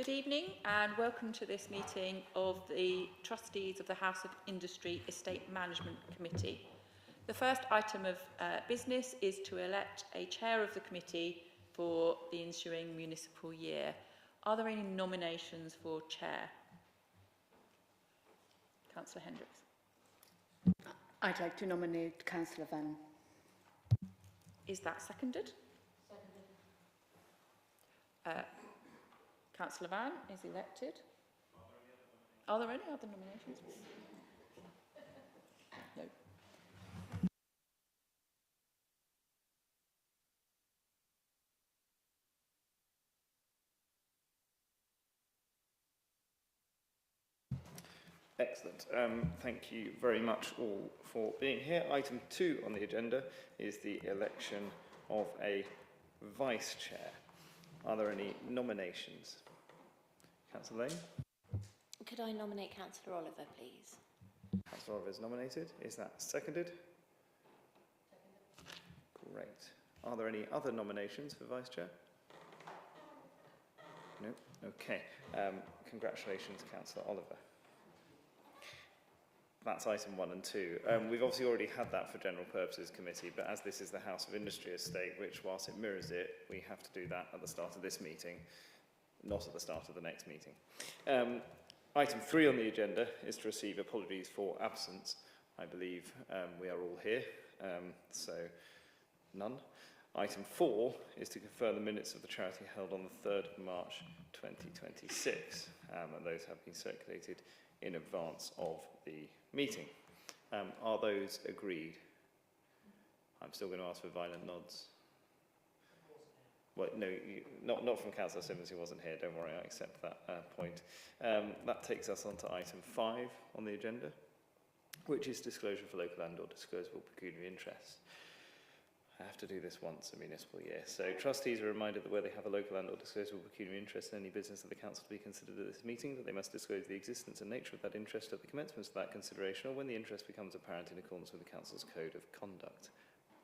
Good evening and welcome to this meeting of the Trustees of the House of Industry Estate Management Committee. The first item of business is to elect a chair of the committee for the ensuing municipal year. Are there any nominations for chair? Councillor Hendricks. I'd like to nominate Councillor Van. Is that seconded? Seconded. Councillor Van is elected. Are there any other nominations? No. Excellent. Thank you very much all for being here. Item 2 on the agenda is the election of a vice chair. Are there any nominations? Councillor Lane? Could I nominate Councillor Oliver, please? Councillor Oliver is nominated. Is that seconded? Great. Are there any other nominations for vice chair? No? Okay. Congratulations, Councillor Oliver. That's item 1 and 2. We've obviously already had that for General Purposes Committee, but as this is the House of Industry Estate, which whilst it mirrors it, we have to do that at the start of this meeting, not at the start of the next meeting. Item 3 on the agenda is to receive apologies for absence. I believe we are all here, so none. Item 4 is to confirm the minutes of the charity held on the 3rd of March 2026, and those have been circulated in advance of the meeting. Are those agreed? I'm still going to ask for violent nods. Well, no, not from Councillor Simmons, who wasn't here. Don't worry, I accept that point. That takes us on to item 5 on the agenda, which is disclosure for local and/or disclosable pecuniary interests. I have to do this once a municipal year. So trustees are reminded that where they have a local and/or disclosable pecuniary interest in any business of the council to be considered at this meeting, that they must disclose the existence and nature of that interest at the commencement of that consideration, or when the interest becomes apparent in accordance with the council's code of conduct.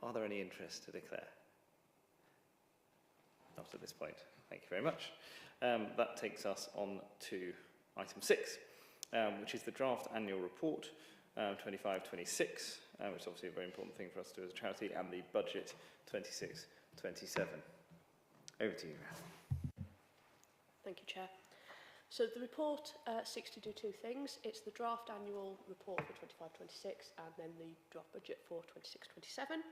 Are there any interests to declare? Not at this point. Thank you very much. That takes us on to item 6, which is the draft annual report 25-26, which is obviously a very important thing for us to do as a charity, and the budget 26-27. Over to you. Thank you, Chair. So the report seeks to do two things. It's the draft annual report for 25-26 and then the draft budget for 26-27.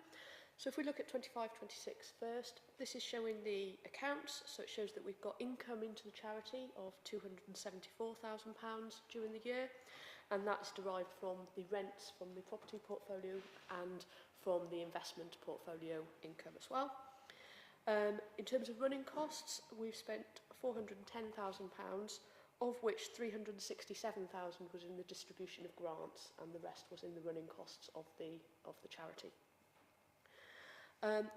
So if we look at 25-26 first, this is showing the accounts. So it shows that we've got income into the charity of £274,000 during the year, and that's derived from the rents from the property portfolio and from the investment portfolio income as well. In terms of running costs, we've spent £410,000, of which £367,000 was in the distribution of grants, and the rest was in the running costs of the charity.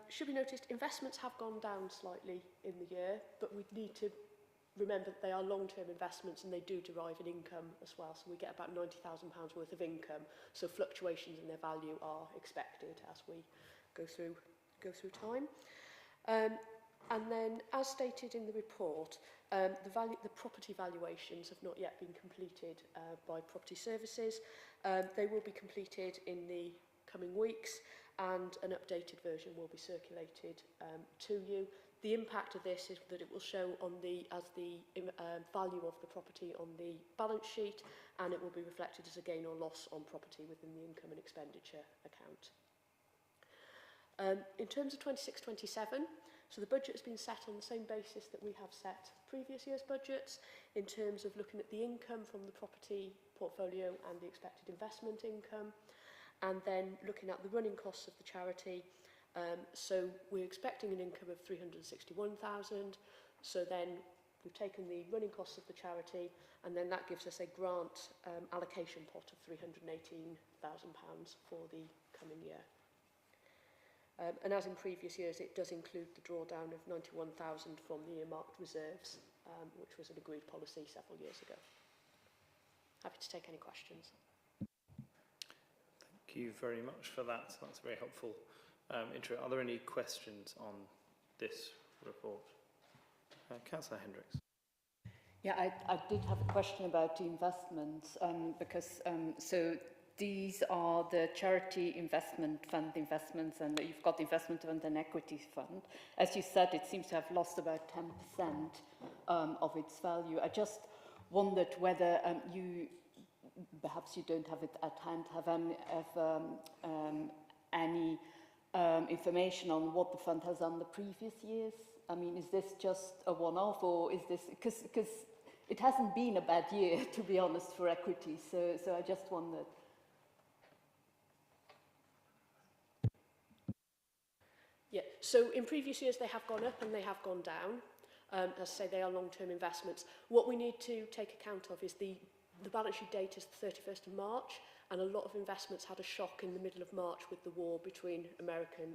Should be noticed, investments have gone down slightly in the year, but we need to remember that they are long-term investments and they do derive an income as well. So we get about £90,000 worth of income. So fluctuations in their value are expected as we go through time. And then, as stated in the report, the property valuations have not yet been completed by Property Services. They will be completed in the coming weeks, and an updated version will be circulated to you. The impact of this is that it will show on as the value of the property on the balance sheet, and it will be reflected as a gain or loss on property within the income and expenditure account. In terms of 26-27, so the budget has been set on the same basis that we have set previous year's budgets, in terms of looking at the income from the property portfolio and the expected investment income, and then looking at the running costs of the charity. So we're expecting an income of £361,000. So then we've taken the running costs of the charity, and then that gives us a grant allocation pot of £318,000 for the coming year. And as in previous years, it does include the drawdown of £91,000 from the earmarked reserves, which was an agreed policy several years ago. Happy to take any questions. Thank you very much for that. That's a very helpful intro. Are there any questions on this report? Councillor Hendricks. Yeah, I did have a question about the investments because so these are the charity investment fund investments, and you've got the investment fund and equity fund. As you said, it seems to have lost about 10% of its value. I just wondered whether perhaps you don't have it at hand, any information on what the fund has done the previous years? I mean, is this just a one-off, or is this, because it hasn't been a bad year, to be honest, for equity, so I just wondered. Yeah, so in previous years they have gone up and they have gone down. As I say, they are long-term investments. What we need to take account of is the balance sheet date is the 31st of March, and a lot of investments had a shock in the middle of March with the war between America and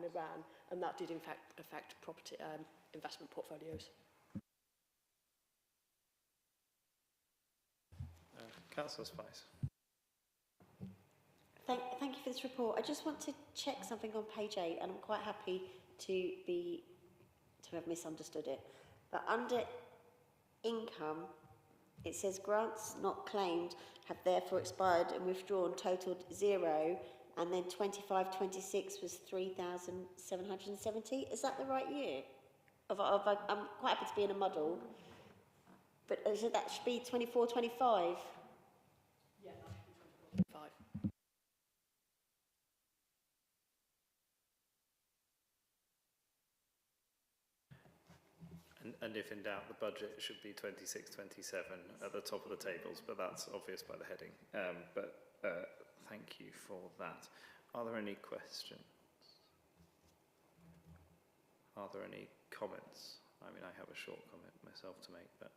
Iran, and that did in fact affect property investment portfolios. Councillor Spice. Thank you for this report. I just want to check something on page 8, and I'm quite happy to have misunderstood it. But under income, it says grants not claimed have therefore expired and withdrawn totaled 0, and then 25-26 was 3,770. Is that the right year? I'm quite happy to be in a muddle, but so that should be 24-25. Yeah, that should be 25. And if in doubt, the budget should be 26-27 at the top of the tables, but that's obvious by the heading. Thank you for that. Are there any questions? Are there any comments? I mean, I have a short comment myself to make, but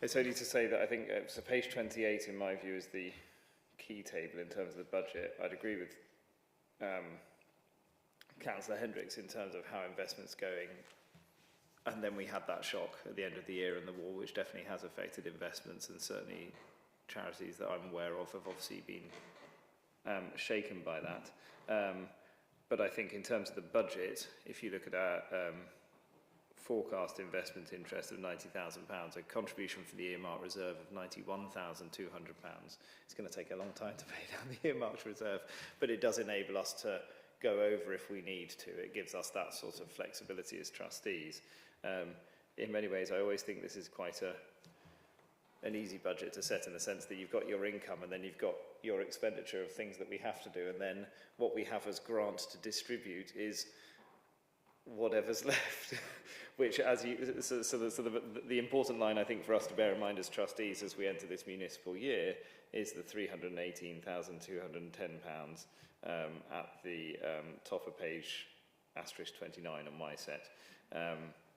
it's only to say that I think so page 28, in my view, is the key table in terms of the budget. I'd agree with Councillor Hendricks in terms of how investment's going. And then we had that shock at the end of the year and the war, which definitely has affected investments, and certainly charities that I'm aware of have obviously been shaken by that. But I think in terms of the budget, if you look at our forecast investment interest of £90,000, a contribution for the earmarked reserve of £91,200, it's going to take a long time to pay down the earmarked reserve, but it does enable us to go over if we need to. It gives us that sort of flexibility as trustees. In many ways, I always think this is quite an easy budget to set, in the sense that you've got your income and then you've got your expenditure of things that we have to do, and then what we have as grant to distribute is whatever's left. Which, as you, the important line I think for us to bear in mind as trustees as we enter this municipal year is the £318,210 at the top of page *29 on my set,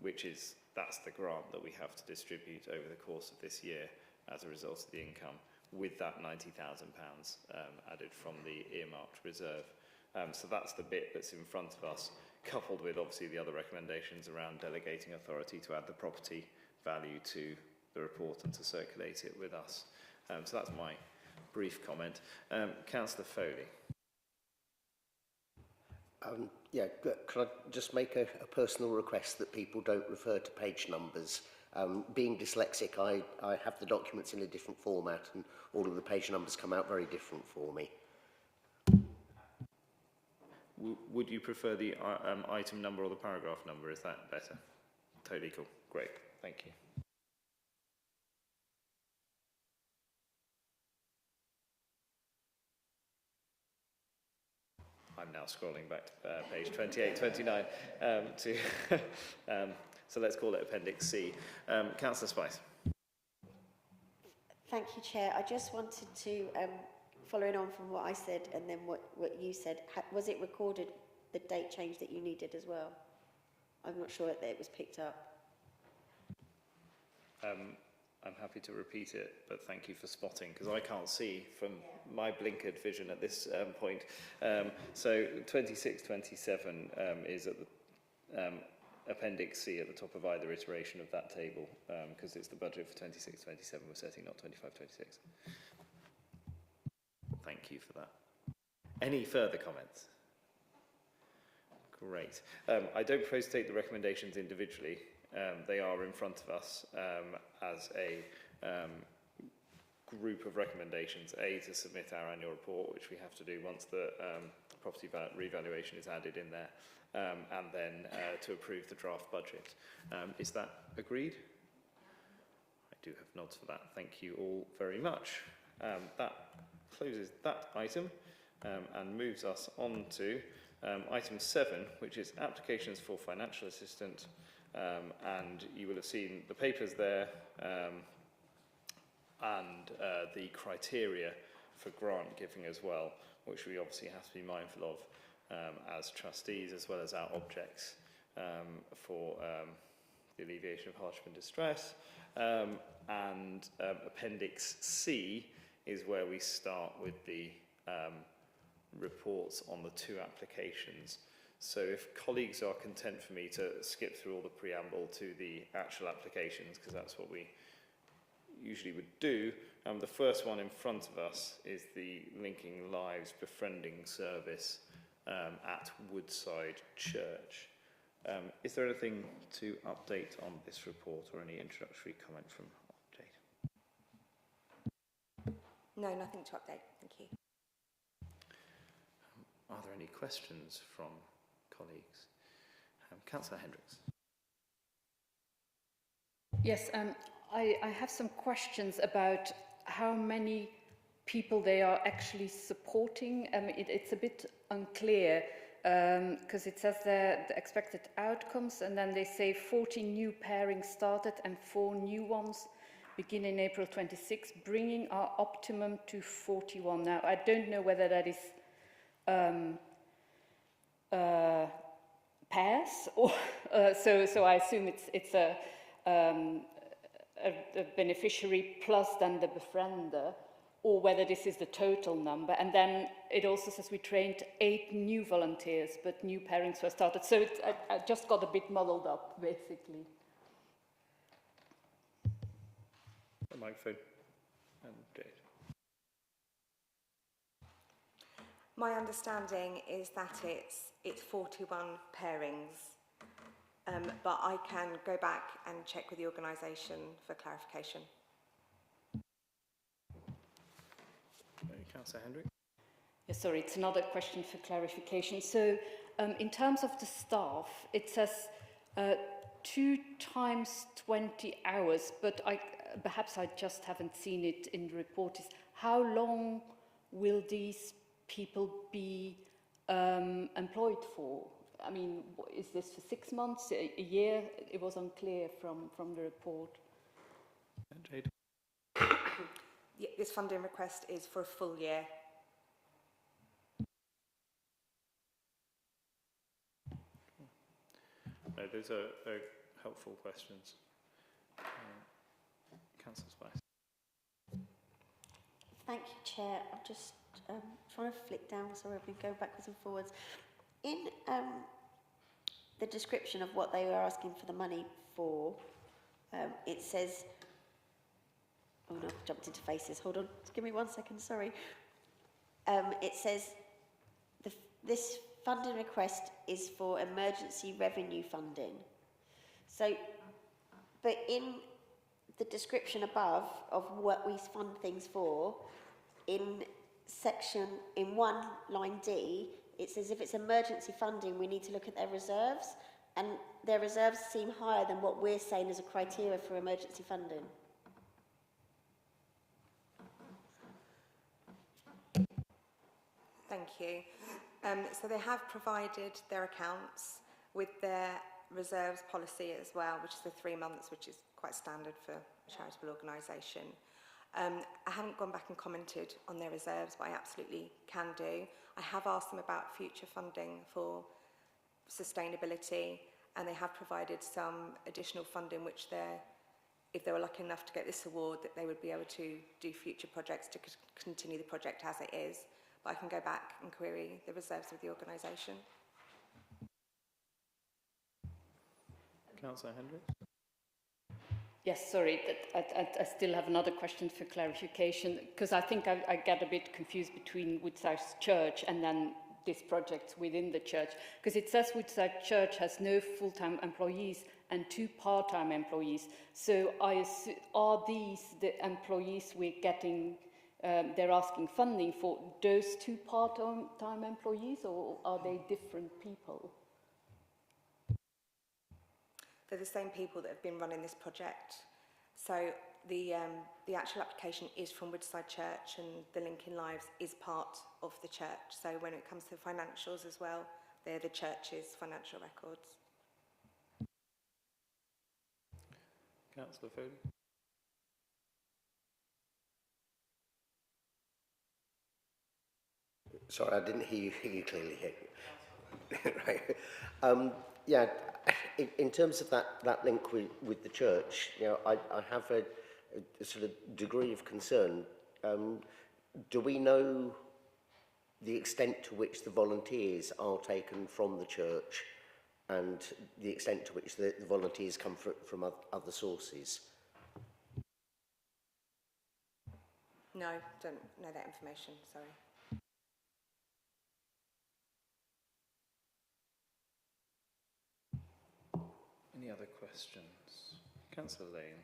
which is, that's the grant that we have to distribute over the course of this year as a result of the income, with that £90,000 added from the earmarked reserve. So that's the bit that's in front of us, coupled with obviously the other recommendations around delegating authority to add the property value to the report and to circulate it with us. So that's my brief comment. Councillor Foley. Yeah, could I just make a personal request that people don't refer to page numbers? Being dyslexic, I have the documents in a different format, and all of the page numbers come out very different for me. Would you prefer the item number or the paragraph number? Is that better? Totally cool. Great. Thank you. I'm now scrolling back to page 28, 29 to so let's call it Appendix C. Councillor Spice. Thank you, Chair. I just wanted to, following on from what I said and then what you said, was it recorded, the date change that you needed as well? I'm not sure that it was picked up. I'm happy to repeat it, but thank you for spotting, because I can't see from my blinkered vision at this point. So 2627 is at the Appendix C at the top of either iteration of that table, because it's the budget for 2627 we're setting, not 2526. Thank you for that. Any further comments? Great. I don't propose to take the recommendations individually. they are in front of us as a group of recommendations. A, to submit our annual report, which we have to do once the property revaluation is added in there, and then to approve the draft budget. Is that agreed? I do have nods for that. Thank you all very much. That closes that item and moves us on to item 7, which is applications for financial assistance. And you will have seen the papers there and the criteria for grant giving as well, which we obviously have to be mindful of as trustees, as well as our objects for the alleviation of hardship and distress. And Appendix C is where we start with the reports on the 2 applications. So if colleagues are content for me to skip through all the preamble to the actual applications, because that's what we usually would do. The first one in front of us is the Linking Lives Befriending Service at Woodside Church. Is there anything to update on this report or any introductory comment from Jade? No, nothing to update. Thank you. Are there any questions from colleagues? Councillor Hendricks. Yes, I have some questions about how many people they are actually supporting. It's a bit unclear because it says the expected outcomes, and then they say 40 new pairings started and 4 new ones begin in April 26, bringing our optimum to 41. Now, I don't know whether that is pairs, or so I assume it's a beneficiary plus then the befriender, or whether this is the total number. And then it also says we trained 8 new volunteers, but new pairings were started. So I just got a bit muddled up, basically. The microphone. And Jade. My understanding is that it's 41 pairings, but I can go back and check with the organisation for clarification. Councillor Hendrick. Yeah, sorry, it's another question for clarification. So in terms of the staff, it says 2 times 20 hours, but perhaps I just haven't seen it in the report. Is how long will these people be employed for? I mean, is this for 6 months, a year? It was unclear from the report. Jade. Yeah, this funding request is for a full year. No, those are very helpful questions. Councillor Spice. Thank you, Chair. I'm just trying to flick down, sorry, I've been going backwards and forwards. In the description of what they were asking for the money for, it says, oh no, I've jumped into faces, hold on, just give me 1 second, sorry. It says, this funding request is for emergency revenue funding. So, but in the description above of what we fund things for, in in 1 line D, it says if it's emergency funding, we need to look at their reserves, and their reserves seem higher than what we're saying as a criteria for emergency funding. Thank you. So they have provided their accounts with their reserves policy as well, which is the 3 months, which is quite standard for a charitable organisation. I haven't gone back and commented on their reserves, but I absolutely can do. I have asked them about future funding for sustainability, and they have provided some additional funding, which if they were lucky enough to get this award, that they would be able to do future projects to continue the project as it is. But I can go back and query the reserves of the organisation. Councillor Hendricks. Yes, sorry, I still have another question for clarification, because I think I get a bit confused between Woodside Church and then this project within the church, because it says Woodside Church has no full-time employees and 2 part-time employees. So are these the employees we're getting, they're asking funding for, those 2 part-time employees, or are they different people? They're the same people that have been running this project. So the actual application is from Woodside Church, and the Linking Lives is part of the church. So when it comes to financials as well, they're the church's financial records. Councillor Foley. Sorry, I didn't hear you clearly here. Right. Yeah, in terms of that link with the church, you know, I have a sort of degree of concern. Do we know the extent to which the volunteers are taken from the church and the extent to which the volunteers come from other sources? No, don't know that information, sorry. Any other questions? Councillor Lane.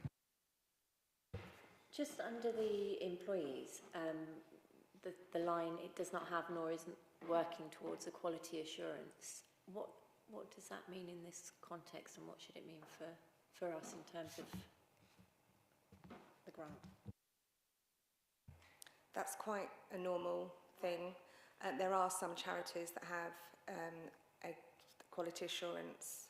Just under the employees, the line, it does not have nor isn't working towards a quality assurance. What does that mean in this context, and what should it mean for us in terms of the grant? That's quite a normal thing. There are some charities that have a quality assurance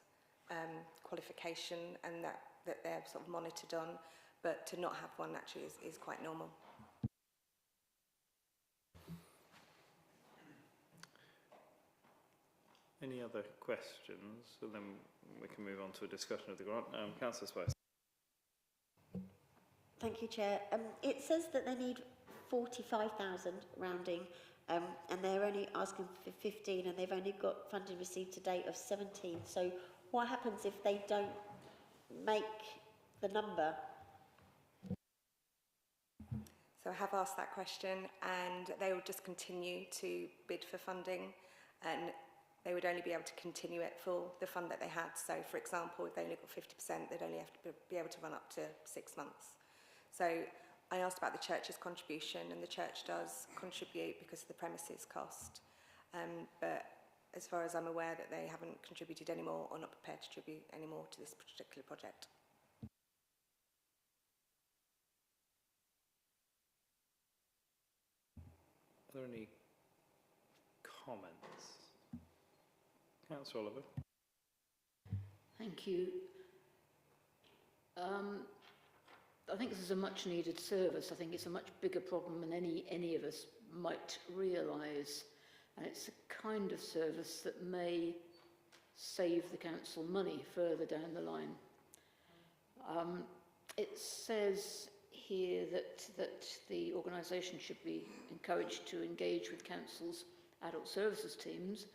qualification, and that they're sort of monitored on, but to not have one actually is quite normal. Any other questions? And then we can move on to a discussion of the grant. Councillor Spice. Thank you, Chair. It says that they need 45,000 rounding, and they're only asking for 15, and they've only got funding received to date of 17. So what happens if they don't make the number? So I have asked that question, and they will just continue to bid for funding, and they would only be able to continue it for the fund that they had. So, for example, if they only got 50%, they'd only have to be able to run up to 6 months. So I asked about the church's contribution, and the church does contribute because of the premises cost. But as far as I'm aware, that they haven't contributed anymore or not prepared to contribute anymore to this particular project. Are there any comments? Councillor Oliver. Thank you. I think this is a much needed service. I think it's a much bigger problem than any of us might realise, and it's a kind of service that may save the council money further down the line. It says here that the organisation should be encouraged to engage with council's adult services teams.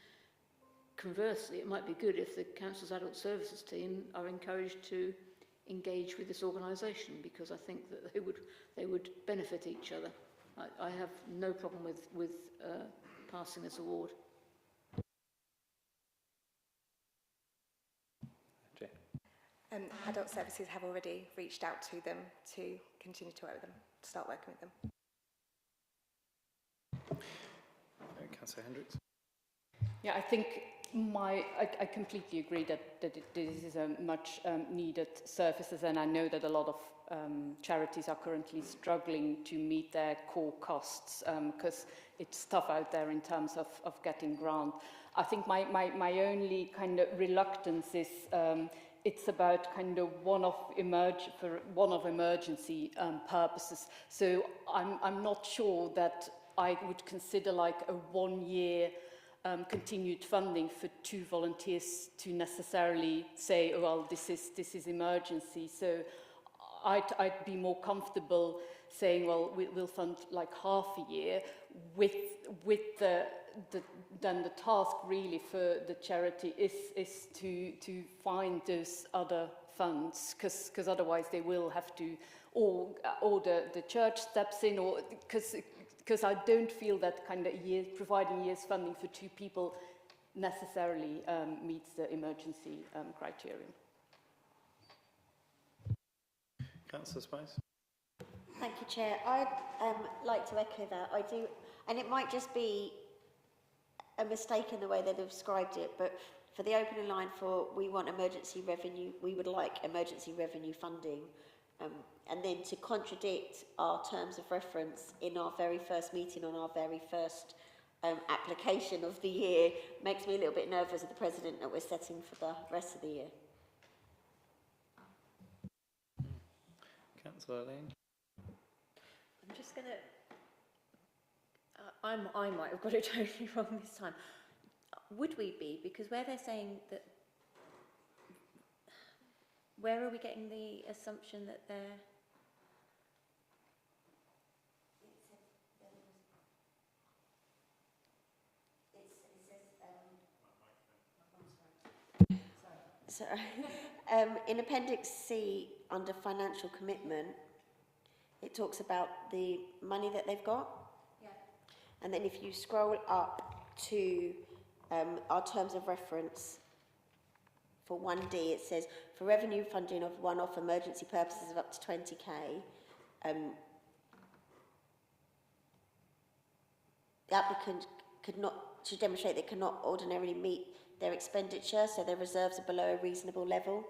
Conversely, it might be good if the council's adult services team are encouraged to engage with this organisation, because I think that they would benefit each other. I have no problem with passing this award. Jane. Adult services have already reached out to them to continue to work with them, to start working with them. Councillor Hendricks. Yeah, I think I completely agree that this is a much needed services, and I know that a lot of charities are currently struggling to meet their core costs because it's tough out there in terms of getting grant. I think my only kind of reluctance is it's about kind of one-off emergency purposes. So I'm not sure that I would consider like a 1 year continued funding for 2 volunteers to necessarily say, oh, well, this is emergency. So I'd be more comfortable saying, well, we'll fund like half a year with then the task really for the charity is to find those other funds, because otherwise they will have to, or the church steps in, or because I don't feel that kind of providing years funding for 2 people necessarily meets the emergency criterion. Councillor Spice? Thank you, Chair. I'd like to echo that. I do, and it might just be a mistake in the way that they've described it, but for the opening line for we want emergency revenue, we would like emergency revenue funding, and then to contradict our terms of reference in our very first meeting on our very first application of the year makes me a little bit nervous as the President that we're setting for the rest of the year. Councillor Lane? I'm just going to... I might have got it totally wrong this time. Would we be? Because where they're saying that... Where are we getting the assumption that they're... So, in Appendix C, under financial commitment, it talks about the money that they've got. Yeah. And then if you scroll up to our terms of reference for 1D, it says, for revenue funding of one-off emergency purposes of up to 20k, the applicant could not, to demonstrate they cannot ordinarily meet their expenditure, so their reserves are below a reasonable level,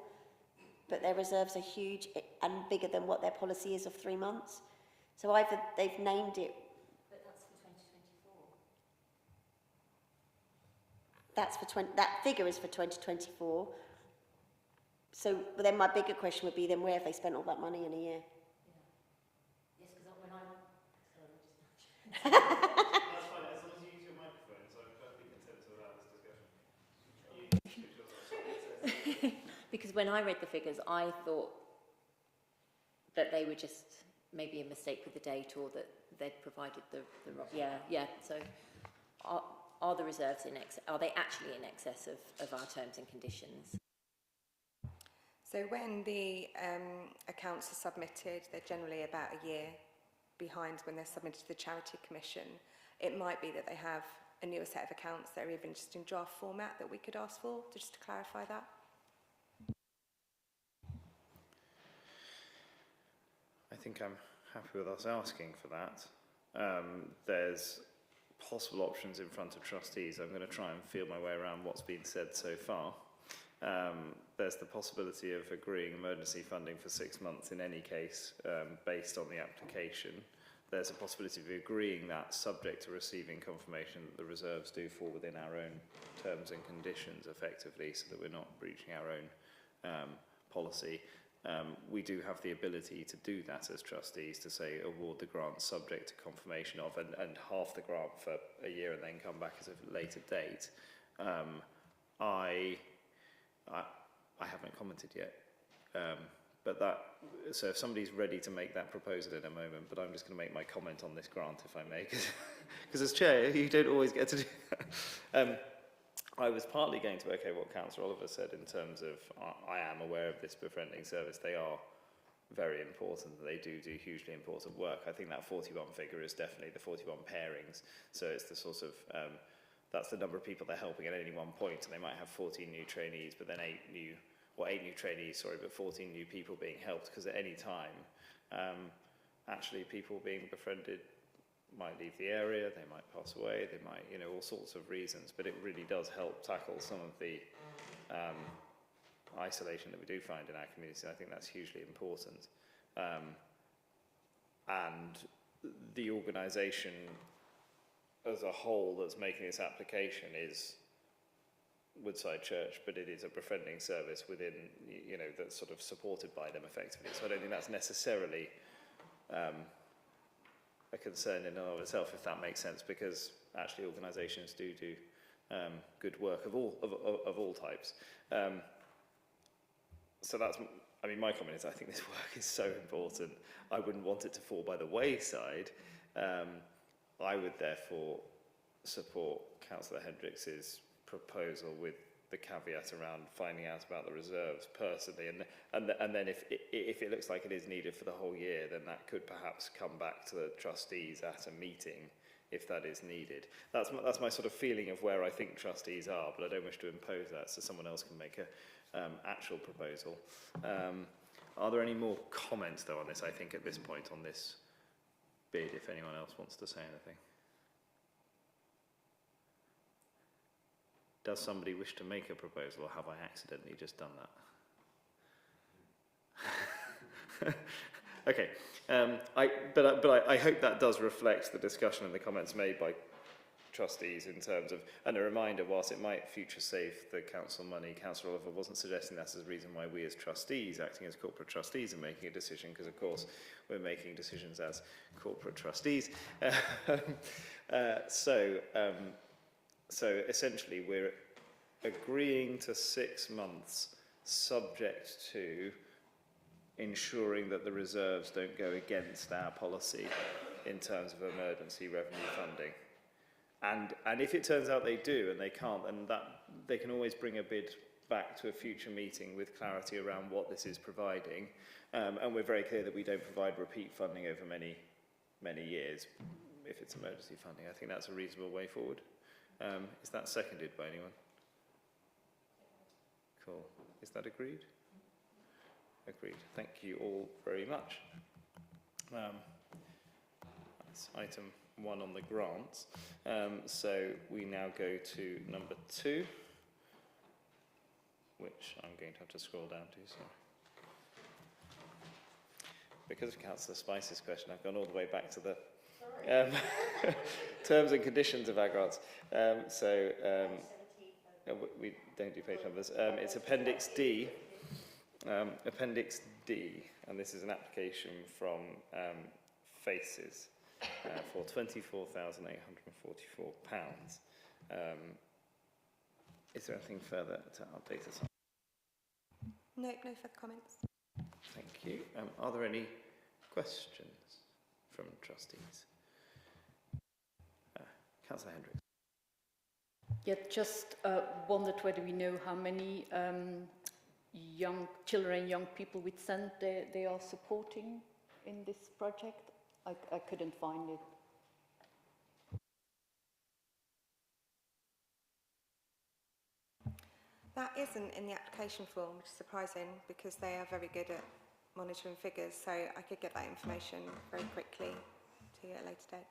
but their reserves are huge and bigger than what their policy is of 3 months. So either they've named it... But that's for 2024. That's for that figure is for 2024. So then my bigger question would be, then where have they spent all that money in a year? Yeah. Yes, because when I... Sorry, That's fine, as long as you use your microphone, so I'm perfectly content to allow this discussion. Because when I read the figures, I thought that they were just maybe a mistake with the date, or that they'd provided the yeah. So are the reserves in excess? Are they actually in excess of our terms and conditions? So when the accounts are submitted, they're generally about a year behind when they're submitted to the Charity Commission. It might be that they have a newer set of accounts that are even just in draft format that we could ask for, just to clarify that. I think I'm happy with us asking for that. There's possible options in front of trustees. I'm going to try and feel my way around what's been said so far. There's the possibility of agreeing emergency funding for 6 months in any case, based on the application. There's a possibility of agreeing that subject to receiving confirmation that the reserves do fall within our own terms and conditions effectively, so that we're not breaching our own policy. We do have the ability to do that as trustees, to say award the grant subject to confirmation of, and half the grant for a year and then come back as a later date. I haven't commented yet, but that, so if somebody's ready to make that proposal in a moment, but I'm just going to make my comment on this grant, if I may, because as chair you don't always get to do that. I was partly going to echo what Councillor Oliver said in terms of I am aware of this befriending service. They are very important. They do hugely important work. I think that 41 figure is definitely the 41 pairings. So it's the sort of, that's the number of people they're helping at any one point. And they might have 14 new trainees, but then 8 new trainees, sorry, but 14 new people being helped. Because at any time, actually people being befriended might leave the area, they might pass away, they might, all sorts of reasons, but it really does help tackle some of the isolation that we do find in our community. I think that's hugely important. And the organisation as a whole that's making this application is Woodside Church, but it is a befriending service within, that's sort of supported by them effectively. So I don't think that's necessarily a concern in and of itself, if that makes sense, because actually organisations do good work of all types. So that's, my comment is I think this work is so important. I wouldn't want it to fall by the wayside. I would therefore support Councillor Hendricks's proposal with the caveat around finding out about the reserves personally, and then if it looks like it is needed for the whole year, then that could perhaps come back to the trustees at a meeting if that is needed. That's my sort of feeling of where I think trustees are, but I don't wish to impose that, so someone else can make a actual proposal. Are there any more comments, though, on this, I think, at this point on this bid, if anyone else wants to say anything? Does somebody wish to make a proposal, or have I accidentally just done that? Okay, but I hope that does reflect the discussion and the comments made by trustees in terms of, and a reminder, whilst it might future save the council money, Councillor Oliver wasn't suggesting that as a reason why we as trustees, acting as corporate trustees, are making a decision, because of course we're making decisions as corporate trustees. So essentially we're agreeing to 6 months subject to ensuring that the reserves don't go against our policy in terms of emergency revenue funding. And if it turns out they do and they can't, then that they can always bring a bid back to a future meeting with clarity around what this is providing. And we're very clear that we don't provide repeat funding over many, many years if it's emergency funding. I think that's a reasonable way forward. Is that seconded by anyone? Cool. Is that agreed? Agreed. Thank you all very much. That's item 1 on the grants. So we now go to number 2, which I'm going to have to scroll down to. So, because of Councillor Spice's question, I've gone all the way back to the terms and conditions of our grants. We don't do page numbers. It's Appendix D. Appendix D, and this is an application from Faces for £24,844. Is there anything further to update us on? No, no further comments. Thank you. Are there any questions from trustees? Councillor Hendricks. Yeah, just wondered whether we know how many young children and young people with SEND they are supporting in this project. I couldn't find it. That isn't in the application form, which is surprising because they are very good at monitoring figures, so I could get that information very quickly to you at a later date.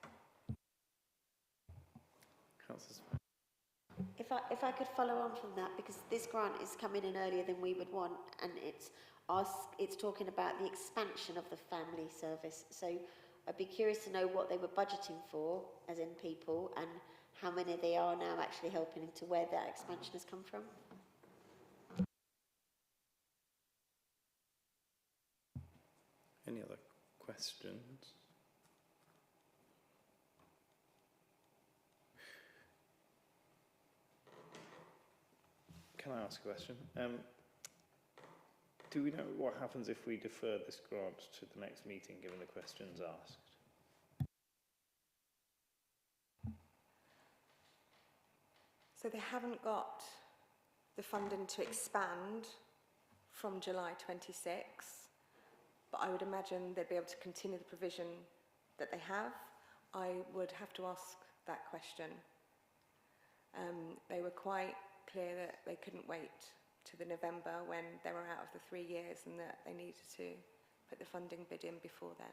If I could follow on from that, because this grant is coming in earlier than we would want, and it's talking about the expansion of the family service. So I'd be curious to know what they were budgeting for, as in people, and how many they are now actually helping, to where that expansion has come from. Any other questions? Can I ask a question? Do we know what happens if we defer this grant to the next meeting, given the questions asked? So they haven't got the funding to expand from July 26, but I would imagine they'd be able to continue the provision that they have. I would have to ask that question. They were quite clear that they couldn't wait to the November when they were out of the 3 years, and that they needed to put the funding bid in before then.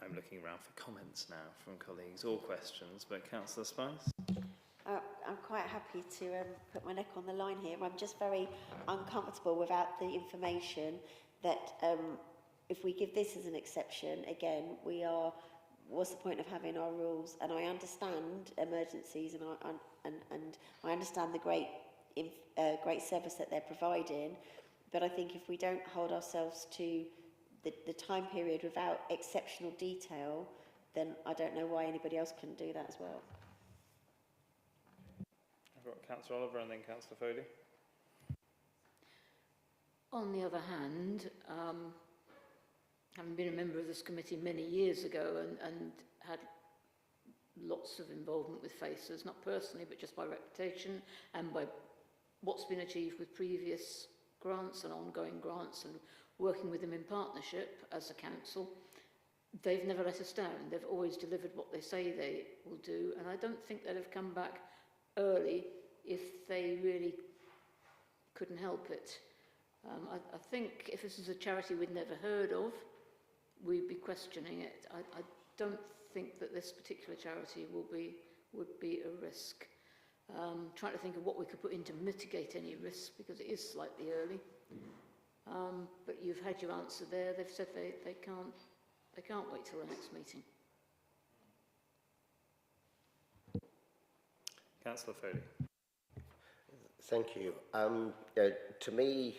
I'm looking around for comments now from colleagues or questions, but Councillor Spice? I'm quite happy to put my neck on the line here. I'm just very uncomfortable without the information that if we give this as an exception, again, what's the point of having our rules? And I understand emergencies, and I understand the great service that they're providing, but I think if we don't hold ourselves to the time period without exceptional detail, then I don't know why anybody else couldn't do that as well. I've got Councillor Oliver and then Councillor Foley. On the other hand, having been a member of this committee many years ago and had lots of involvement with Faces, not personally, but just by reputation and by what's been achieved with previous grants and ongoing grants and working with them in partnership as a council, they've never let us down. They've always delivered what they say they will do, and I don't think they'd have come back early if they really couldn't help it. I think if this is a charity we'd never heard of, we'd be questioning it. I don't think that this particular charity would be a risk. Trying to think of what we could put in to mitigate any risks, because it is slightly early. But you've had your answer there. They've said they can't wait till the next meeting. Councillor Foley. Thank you. To me,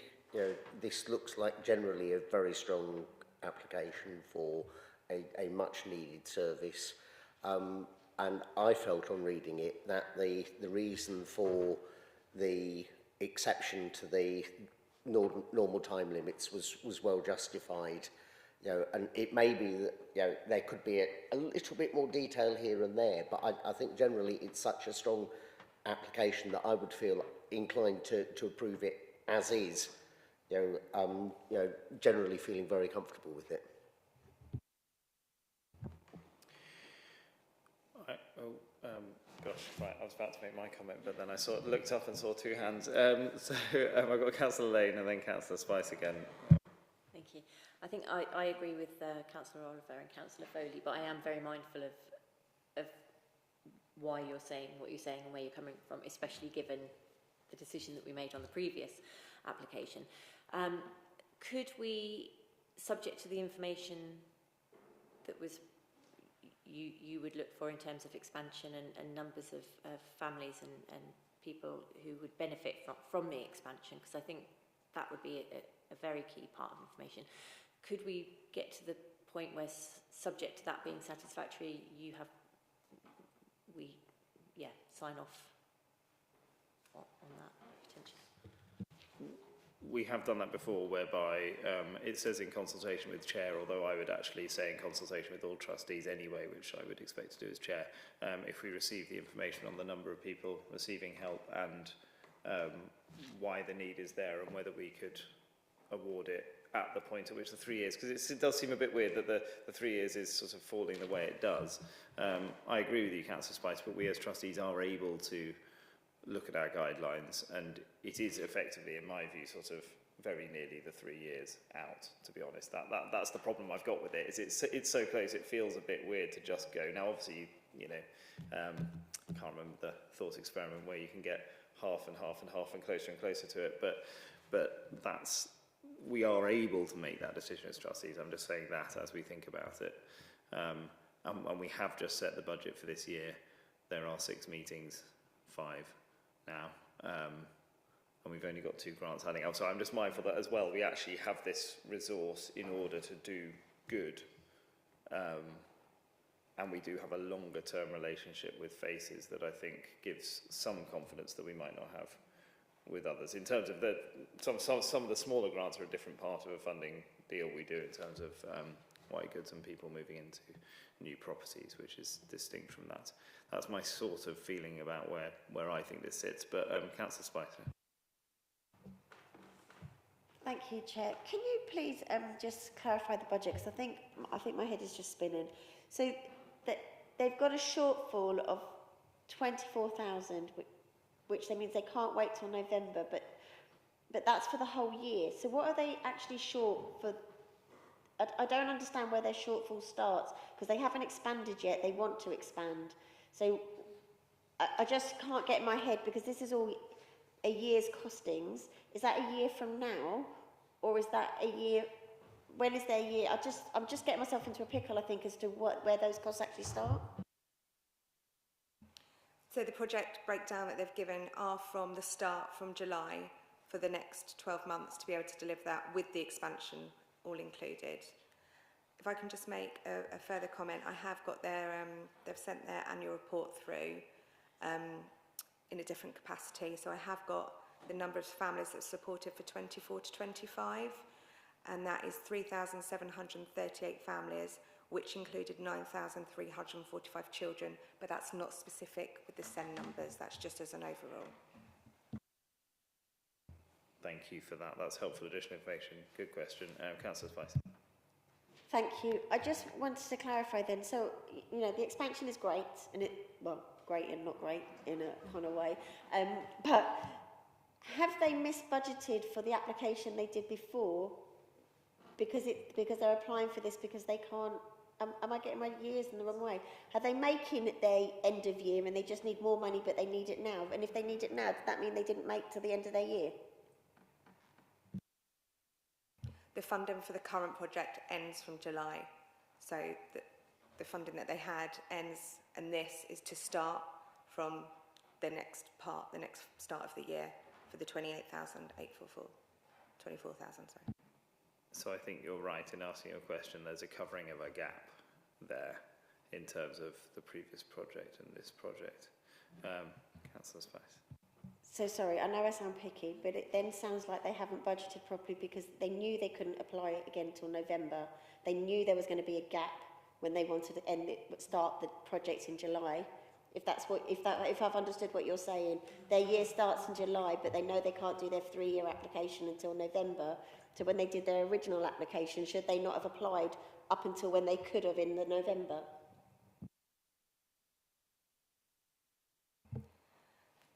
this looks like generally a very strong application for a much needed service. And I felt on reading it that the reason for the exception to the normal time limits was well justified. And it may be that there could be a little bit more detail here and there, but I think generally it's such a strong application that I would feel inclined to approve it as is. Generally feeling very comfortable with it. Right, I was about to make my comment, but then I looked up and saw two hands. I've got Councillor Lane and then Councillor Spice again. Thank you. I think I agree with Councillor Oliver and Councillor Foley, but I am very mindful of why you're saying what you're saying and where you're coming from, especially given the decision that we made on the previous application. Could we, subject to the information that was you would look for in terms of expansion and numbers of families and people who would benefit from the expansion, because I think that would be a very key part of information. Could we get to the point where, subject to that being satisfactory, sign off on that potentially? We have done that before, whereby it says in consultation with chair, although I would actually say in consultation with all trustees anyway, which I would expect to do as chair, if we receive the information on the number of people receiving help and why the need is there and whether we could award it at the point at which the 3 years, because it does seem a bit weird that the 3 years is sort of falling the way it does. I agree with you, Councillor Spice, but we as trustees are able to look at our guidelines, and it is effectively, in my view, sort of very nearly the 3 years out, to be honest. That's the problem I've got with it, is it's so close, it feels a bit weird to just go. Now, obviously, I can't remember the thought experiment where you can get half and half and half and closer to it, but we are able to make that decision as trustees. I'm just saying that as we think about it. And we have just set the budget for this year. There are 6 meetings, 5 now, and we've only got 2 grants handing out. So I'm just mindful that as well, we actually have this resource in order to do good. And we do have a longer term relationship with Faces that I think gives some confidence that we might not have with others. In terms of some of the smaller grants are a different part of a funding deal we do in terms of white goods and people moving into new properties, which is distinct from that. That's my sort of feeling about where I think this sits. But Councillor Spicer. Thank you, Chair. Can you please just clarify the budget? Because I think my head is just spinning. So they've got a shortfall of 24,000, which means they can't wait till November, but that's for the whole year. So what are they actually short for? I don't understand where their shortfall starts, because they haven't expanded yet. They want to expand. So I just can't get in my head, because this is all a year's costings. Is that a year from now, or is that a year? When is their year? I'm just getting myself into a pickle, I think, as to where those costs actually start. So the project breakdown that they've given are from the start, from July, for the next 12 months to be able to deliver that with the expansion all included. If I can just make a further comment, I have got they've sent their annual report through in a different capacity. So I have got the number of families that are supported for 24 to 25, and that is 3,738 families, which included 9,345 children, but that's not specific with the SEN numbers, that's just as an overall. Thank you for that. That's helpful additional information. Good question. Councillor Spicer. Thank you. I just wanted to clarify then, so, the expansion is great, and great and not great in a kind of way. But have they misbudgeted for the application they did before because they're applying for this because they can't? Am I getting my years in the wrong way? Are they making it their end of year and they just need more money but they need it now? And if they need it now, does that mean they didn't make to the end of their year? The funding for the current project ends from July. So the funding that they had ends, and this is to start from the next start of the year for the 24,000, sorry. So I think you're right in asking your question. There's a covering of a gap there in terms of the previous project and this project. Councillor Spice. So sorry, I know I sound picky, but it then sounds like they haven't budgeted properly because they knew they couldn't apply it again till November. They knew there was going to be a gap when they wanted to start the project in July. If I've understood what you're saying, their year starts in July, but they know they can't do their 3-year application until November. So when they did their original application, should they not have applied up until when they could have in the November?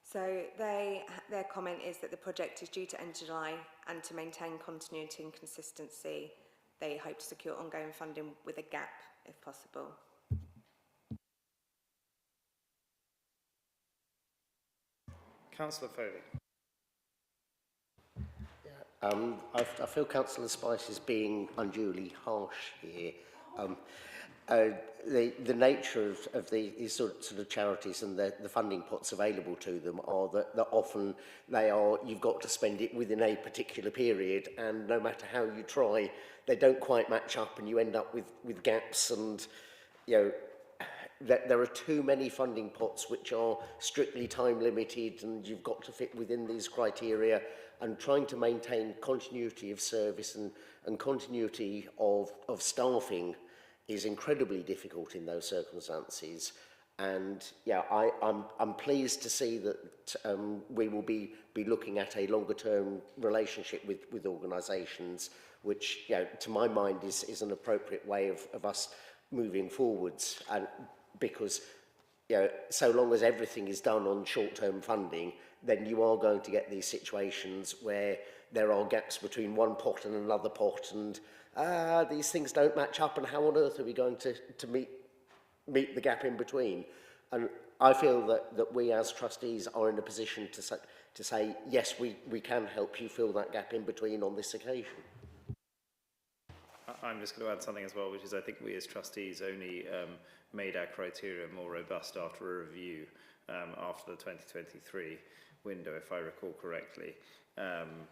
So their comment is that the project is due to end July, and to maintain continuity and consistency, they hope to secure ongoing funding with a gap, if possible. Councillor Foley. I feel Councillor Spice is being unduly harsh here. The nature of these sort of charities and the funding pots available to them are that often you've got to spend it within a particular period, and no matter how you try, they don't quite match up, and you end up with gaps, and there are too many funding pots which are strictly time limited, and you've got to fit within these criteria, and trying to maintain continuity of service and continuity of staffing is incredibly difficult in those circumstances. And yeah, I'm pleased to see that we will be looking at a longer term relationship with organisations, which to my mind is an appropriate way of us moving forwards. And because so long as everything is done on short term funding, then you are going to get these situations where there are gaps between one pot and another pot, and these things don't match up, and how on earth are we going to meet the gap in between? And I feel that we as trustees are in a position to say, yes, we can help you fill that gap in between on this occasion. I'm just going to add something as well, which is I think we as trustees only made our criteria more robust after a review after the 2023 window, if I recall correctly. And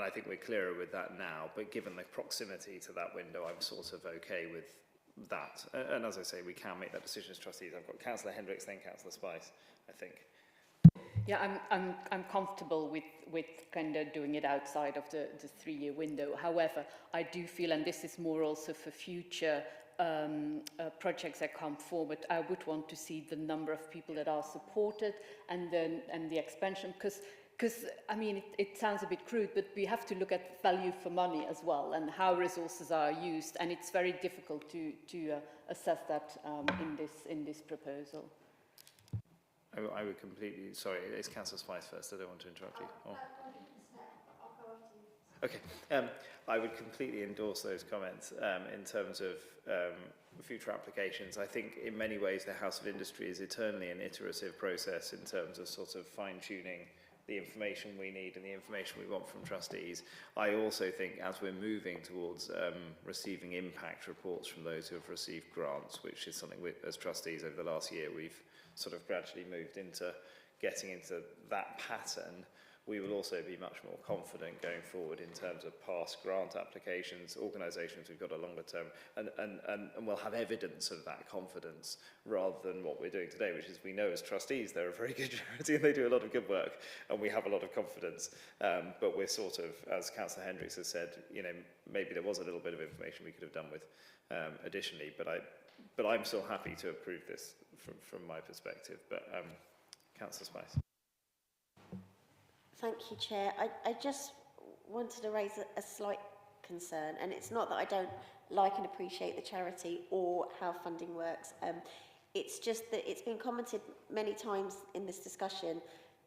I think we're clearer with that now, but given the proximity to that window, I'm sort of okay with that. And as I say, we can make that decision as trustees. I've got Councillor Hendricks, then Councillor Spice, I think. Yeah, I'm comfortable with kind of doing it outside of the 3-year window. However, I do feel, and this is more also for future projects that come forward, I would want to see the number of people that are supported and the expansion, because I mean it sounds a bit crude, but we have to look at value for money as well and how resources are used, and it's very difficult to assess that in this proposal. I would completely, sorry, it's Councillor Spice first, I don't want to interrupt you. Oh. Okay, I would completely endorse those comments in terms of future applications. I think in many ways the House of Industry is eternally an iterative process in terms of sort of fine-tuning the information we need and the information we want from trustees. I also think as we're moving towards receiving impact reports from those who have received grants, which is something we, as trustees over the last year, we've sort of gradually moved into getting into that pattern, we will also be much more confident going forward in terms of past grant applications, organisations we've got a longer term, and we'll have evidence of that confidence rather than what we're doing today, which is we know as trustees they're a very good charity and they do a lot of good work and we have a lot of confidence, but we're sort of, as Councillor Hendricks has said, maybe there was a little bit of information we could have done with additionally, but I'm still happy to approve this from my perspective. But Councillor Spice. Thank you, Chair. I just wanted to raise a slight concern, and it's not that I don't like and appreciate the charity or how funding works. it's just that it's been commented many times in this discussion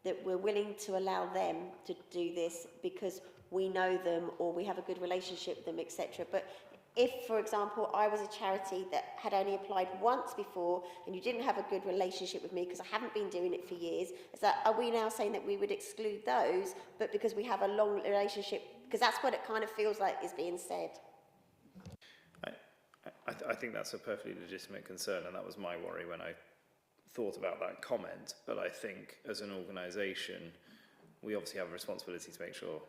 that we're willing to allow them to do this because we know them or we have a good relationship with them, etc. But if, for example, I was a charity that had only applied once before and you didn't have a good relationship with me because I haven't been doing it for years, are we now saying that we would exclude those, but because we have a long relationship? Because that's what it kind of feels like is being said. I think that's a perfectly legitimate concern, and that was my worry when I thought about that comment. But I think as an organisation, we obviously have a responsibility to make sure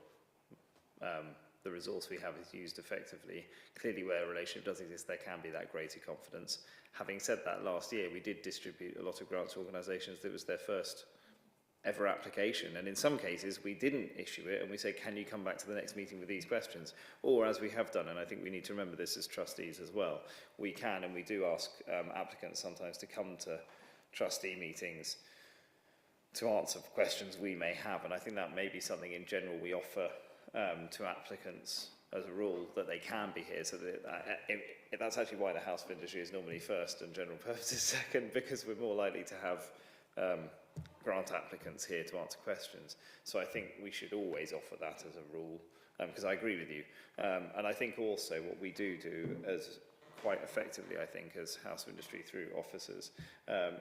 the resource we have is used effectively. Clearly, where a relationship does exist, there can be that greater confidence. Having said that, last year we did distribute a lot of grants to organisations that was their first ever application, and in some cases we didn't issue it and we say, can you come back to the next meeting with these questions? Or as we have done, and I think we need to remember this as trustees as well, we can and we do ask applicants sometimes to come to trustee meetings to answer questions we may have, and I think that may be something in general we offer to applicants as a rule, that they can be here, so that that's actually why the House of Industry is normally first and general purposes second, because we're more likely to have grant applicants here to answer questions. So I think we should always offer that as a rule, because I agree with you. And I think also what we do as quite effectively, I think, as House of Industry through officers,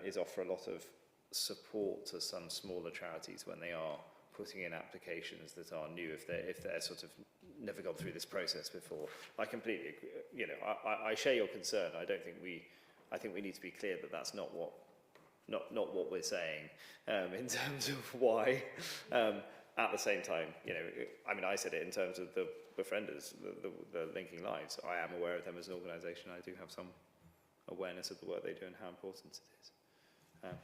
is offer a lot of support to some smaller charities when they are putting in applications that are new, if they're sort of never gone through this process before. I completely agree. You know, I share your concern. I think we need to be clear that that's not what we're saying in terms of why. At the same time, you know, I mean, I said it in terms of the befrienders, the linking lives. I am aware of them as an organisation. I do have some awareness of the work they do and how important it is.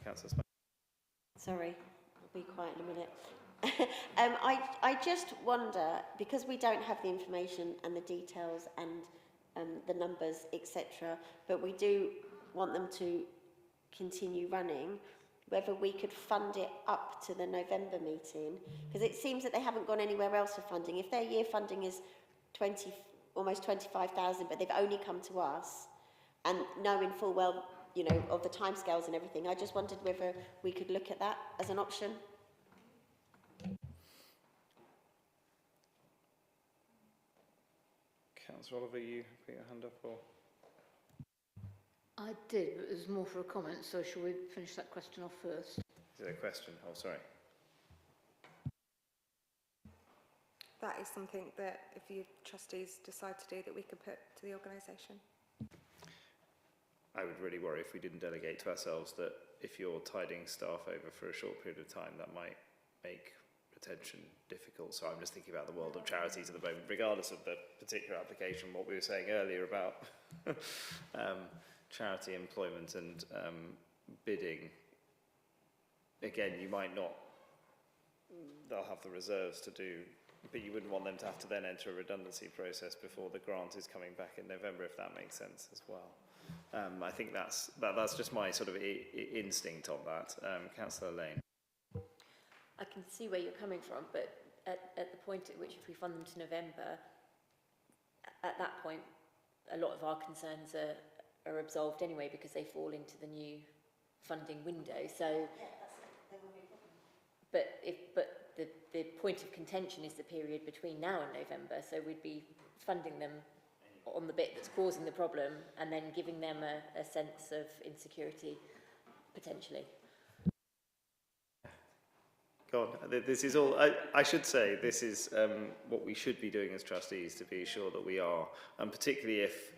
Councillor Smith. Sorry, I'll be quiet in a minute. I just wonder, because we don't have the information and the details and the numbers, etc., but we do want them to continue running, whether we could fund it up to the November meeting, because it seems that they haven't gone anywhere else for funding. If their year funding is almost 25,000, but they've only come to us, and knowing full well, you know, of the timescales and everything, I just wondered whether we could look at that as an option. Councillor Oliver, you put your hand up, or? I did, but it was more for a comment, so shall we finish that question off first? Is there a question? Oh, sorry. That is something that, if you trustees decide to do, that we could put to the organisation. I would really worry if we didn't delegate to ourselves that if you're tiding staff over for a short period of time, that might make retention difficult. So I'm just thinking about the world of charities at the moment, regardless of the particular application, what we were saying earlier about charity employment and bidding. Again, you might not, they'll have the reserves to do, but you wouldn't want them to have to then enter a redundancy process before the grant is coming back in November, if that makes sense as well. I think that's just my sort of instinct on that. Councillor Lane. I can see where you're coming from, but at the point at which if we fund them to November, at that point, a lot of our concerns are absolved anyway, because they fall into the new funding window. So, but the point of contention is the period between now and November. So we'd be funding them on the bit that's causing the problem, and then giving them a sense of insecurity, potentially. God, this is all, I should say, this is what we should be doing as trustees, to be sure that we are, and particularly if,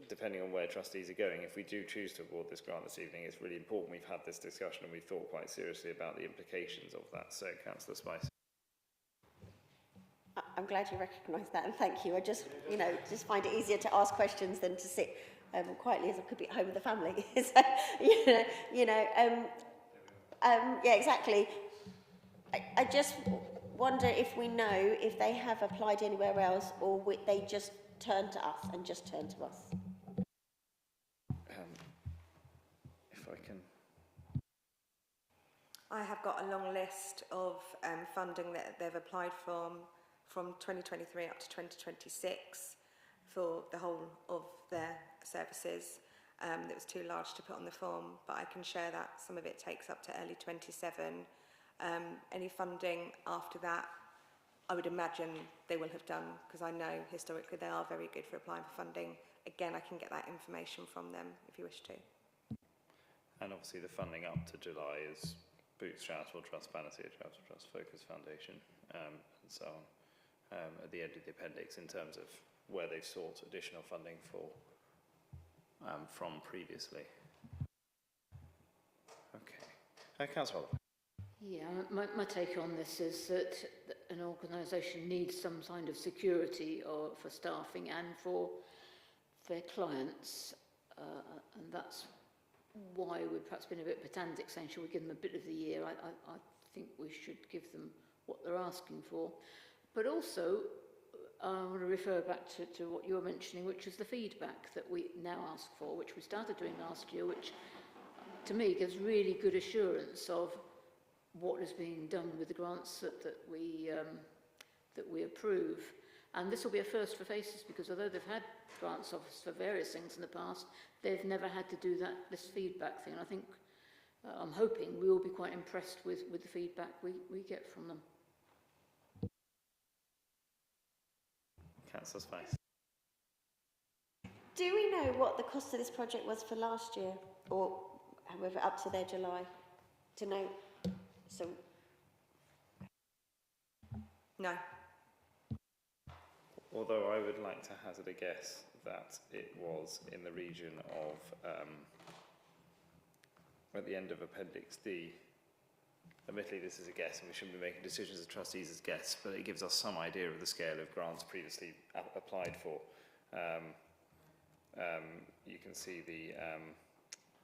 depending on where trustees are going, if we do choose to award this grant this evening, it's really important we've had this discussion and we've thought quite seriously about the implications of that. So, Councillor Spice. I'm glad you recognise that, and thank you. I just, you know, just find it easier to ask questions than to sit quietly as I could be at home with the family. So, yeah, exactly. I just wonder if we know if they have applied anywhere else, or they just turn to us and just turn to us. If I can. I have got a long list of funding that they've applied from 2023 up to 2026 for the whole of their services. that was too large to put on the form, but I can share that some of it takes up to early 27. Any funding after that, I would imagine they will have done, because I know historically they are very good for applying for funding. Again, I can get that information from them if you wish to. And obviously the funding up to July is Boots Charitable Trust, Panacea Charitable Trust, Focus Foundation, and so on, at the end of the appendix in terms of where they've sought additional funding for from previously. Okay. Councillor Holland. Yeah, my take on this is that an organisation needs some kind of security for staffing and for their clients, and that's why we've perhaps been a bit pedantic saying, shall we give them a bit of the year? I think we should give them what they're asking for. But also, I want to refer back to what you were mentioning, which is the feedback that we now ask for, which we started doing last year, which to me gives really good assurance of what is being done with the grants that we approve. And this will be a first for FACES, because although they've had grants office for various things in the past, they've never had to do this feedback thing. And I think, I'm hoping we will be quite impressed with the feedback we get from them. Councillor Spice. Do we know what the cost of this project was for last year, or however up to their July? To know, so No. Although I would like to hazard a guess that it was in the region of, at the end of Appendix D. Admittedly, this is a guess and we shouldn't be making decisions as trustees as guests, but it gives us some idea of the scale of grants previously applied for. You can see the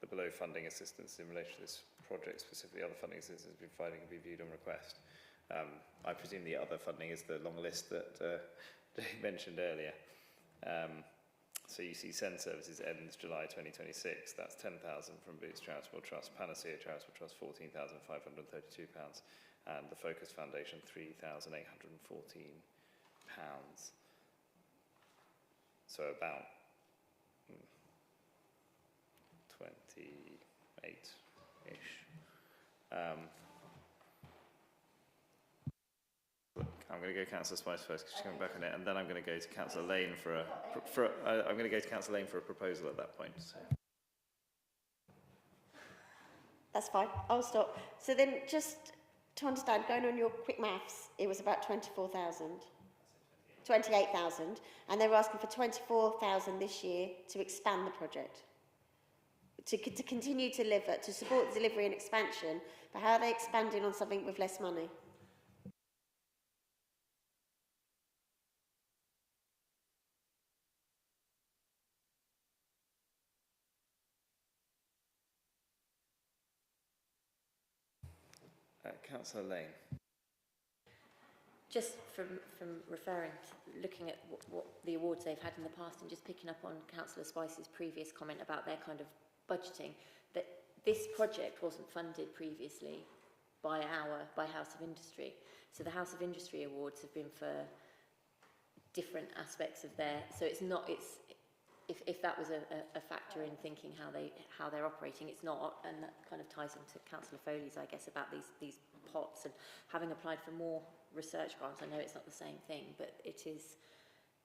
below funding assistance in relation to this project, specifically other funding assistance has been provided can be viewed on request. I presume the other funding is the long list that Dave mentioned earlier. So you see Send Services ends July 2026, that's 10,000 from Boots Charitable Trust, Panacea Charitable Trust £14,532, and the Focus Foundation £3,814. So about 28-ish. I'm going to go Councillor Spice first because she's coming back on it, and then I'm going to go to Councillor Lane I'm going to go to Councillor Lane for a proposal at that point. So. that's fine, I'll stop. So then, just to understand, going on your quick maths, it was about 28,000, and they were asking for 24,000 this year to expand the project, to continue to deliver, to support the delivery and expansion. But how are they expanding on something with less money? Councillor Lane. Just from referring to looking at what the awards they've had in the past, and just picking up on Councillor Spice's previous comment about their kind of budgeting, that this project wasn't funded previously by House of Industry. So the House of Industry awards have been for different aspects of their, so it's not, if that was a factor in thinking how they're operating, it's not, and that kind of ties into Councillor Foley's, I guess, about these pots, and having applied for more research grants. I know it's not the same thing, but it is,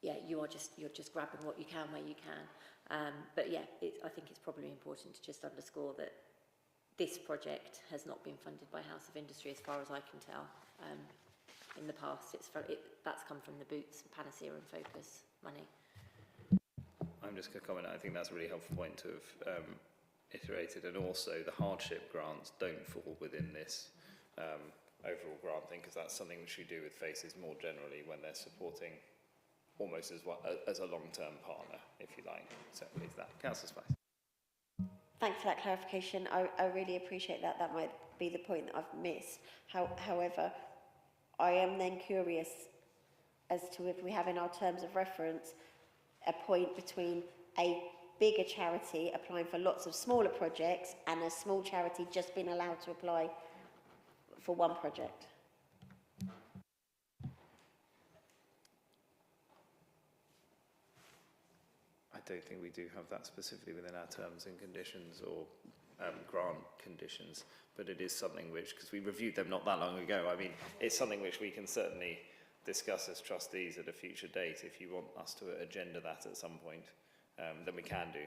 yeah, you're just grabbing what you can where you can. But yeah, I think it's probably important to just underscore that this project has not been funded by House of Industry, as far as I can tell. In the past, that's come from the Boots, Panacea and Focus money. I'm just going to comment, I think that's a really helpful point to have iterated, and also the hardship grants don't fall within this overall grant thing, because that's something which we do with FACES more generally when they're supporting almost as a long-term partner, if you like. So it's that. Councillor Spice. Thanks for that clarification. I really appreciate that. That might be the point that I've missed. However, I am then curious as to if we have in our terms of reference a point between a bigger charity applying for lots of smaller projects and a small charity just being allowed to apply for one project. I don't think we do have that specifically within our terms and conditions or grant conditions, but it is something which, because we reviewed them not that long ago, I mean, it's something which we can certainly discuss as trustees at a future date. If you want us to agenda that at some point, then we can do.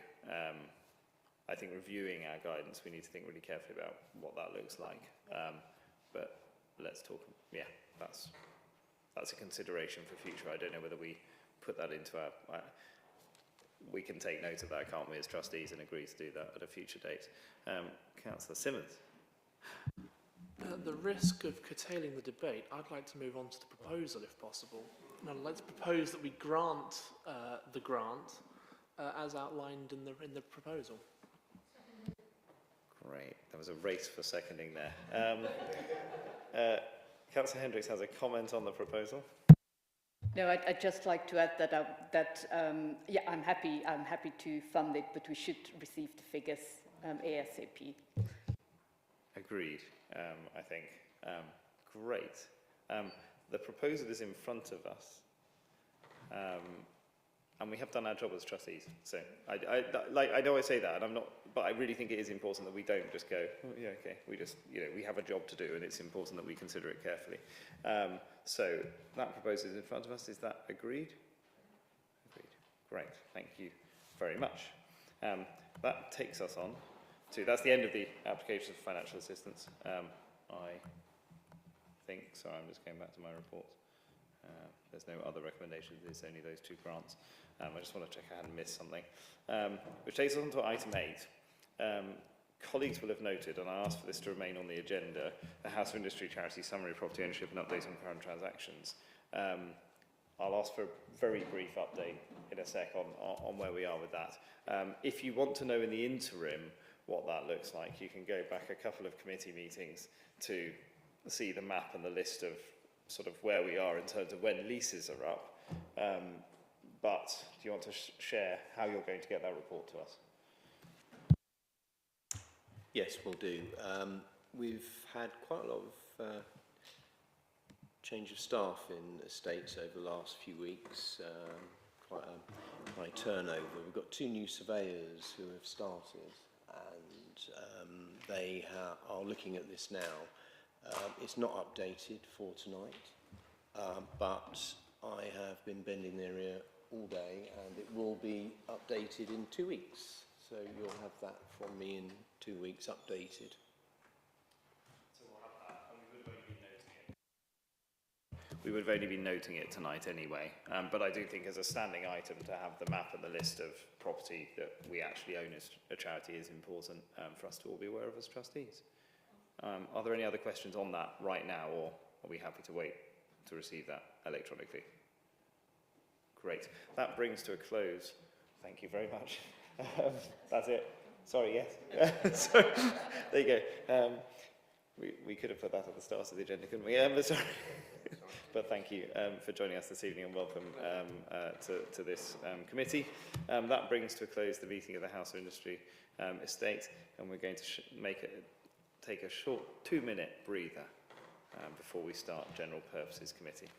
I think reviewing our guidance, we need to think really carefully about what that looks like. But let's talk, yeah, that's a consideration for future. I don't know whether we put that into our, we can take note of that, can't we, as trustees, and agree to do that at a future date. Councillor Simmons. At the risk of curtailing the debate, I'd like to move on to the proposal, if possible. And I'd like to propose that we grant the grant as outlined in the proposal. Great. There was a race for seconding there. Councillor Hendricks has a comment on the proposal. No, I'd just like to add that, yeah, I'm happy to fund it, but we should receive the figures ASAP. Agreed, I think. Great. The proposal is in front of us. And we have done our job as trustees. So I know I say that, and I'm not, but I really think it is important that we don't just go, oh, yeah, okay. We just, we have a job to do, and it's important that we consider it carefully. So that proposal is in front of us. Is that agreed? Agreed. Great. Thank you very much. That takes us on to, that's the end of the applications for financial assistance. I think, sorry, I'm just going back to my report. There's no other recommendations, there's only those two grants. I just want to check I hadn't missed something. Which takes us on to item 8. Colleagues will have noted, and I asked for this to remain on the agenda, the House of Industry Charity Summary Property Ownership and Update on Current Transactions. I'll ask for a very brief update in a sec on where we are with that. If you want to know in the interim what that looks like, you can go back a couple of committee meetings to see the map and the list of sort of where we are in terms of when leases are up. But do you want to share how you're going to get that report to us? Yes, we'll do. We've had quite a lot of change of staff in estates over the last few weeks, quite a high turnover. We've got 2 new surveyors who have started, and they are looking at this now. It's not updated for tonight, but I have been bending their ear all day, and it will be updated in 2 weeks. So you'll have that from me in 2 weeks updated. So we'll have that, and we would have only been noting it. We would have only been noting it tonight anyway, but I do think as a standing item to have the map and the list of property that we actually own as a charity is important for us to all be aware of as trustees. Are there any other questions on that right now, or are we happy to wait to receive that electronically? Great. That brings to a close. Thank you very much. That's it. Sorry, yes. So, there you go. We could have put that at the start of the agenda, couldn't we? But sorry. But thank you for joining us this evening, and welcome to this committee. That brings to a close the meeting of the House of Industry Estate, and we're going to take a short 2-minute breather before we start General Purposes Committee.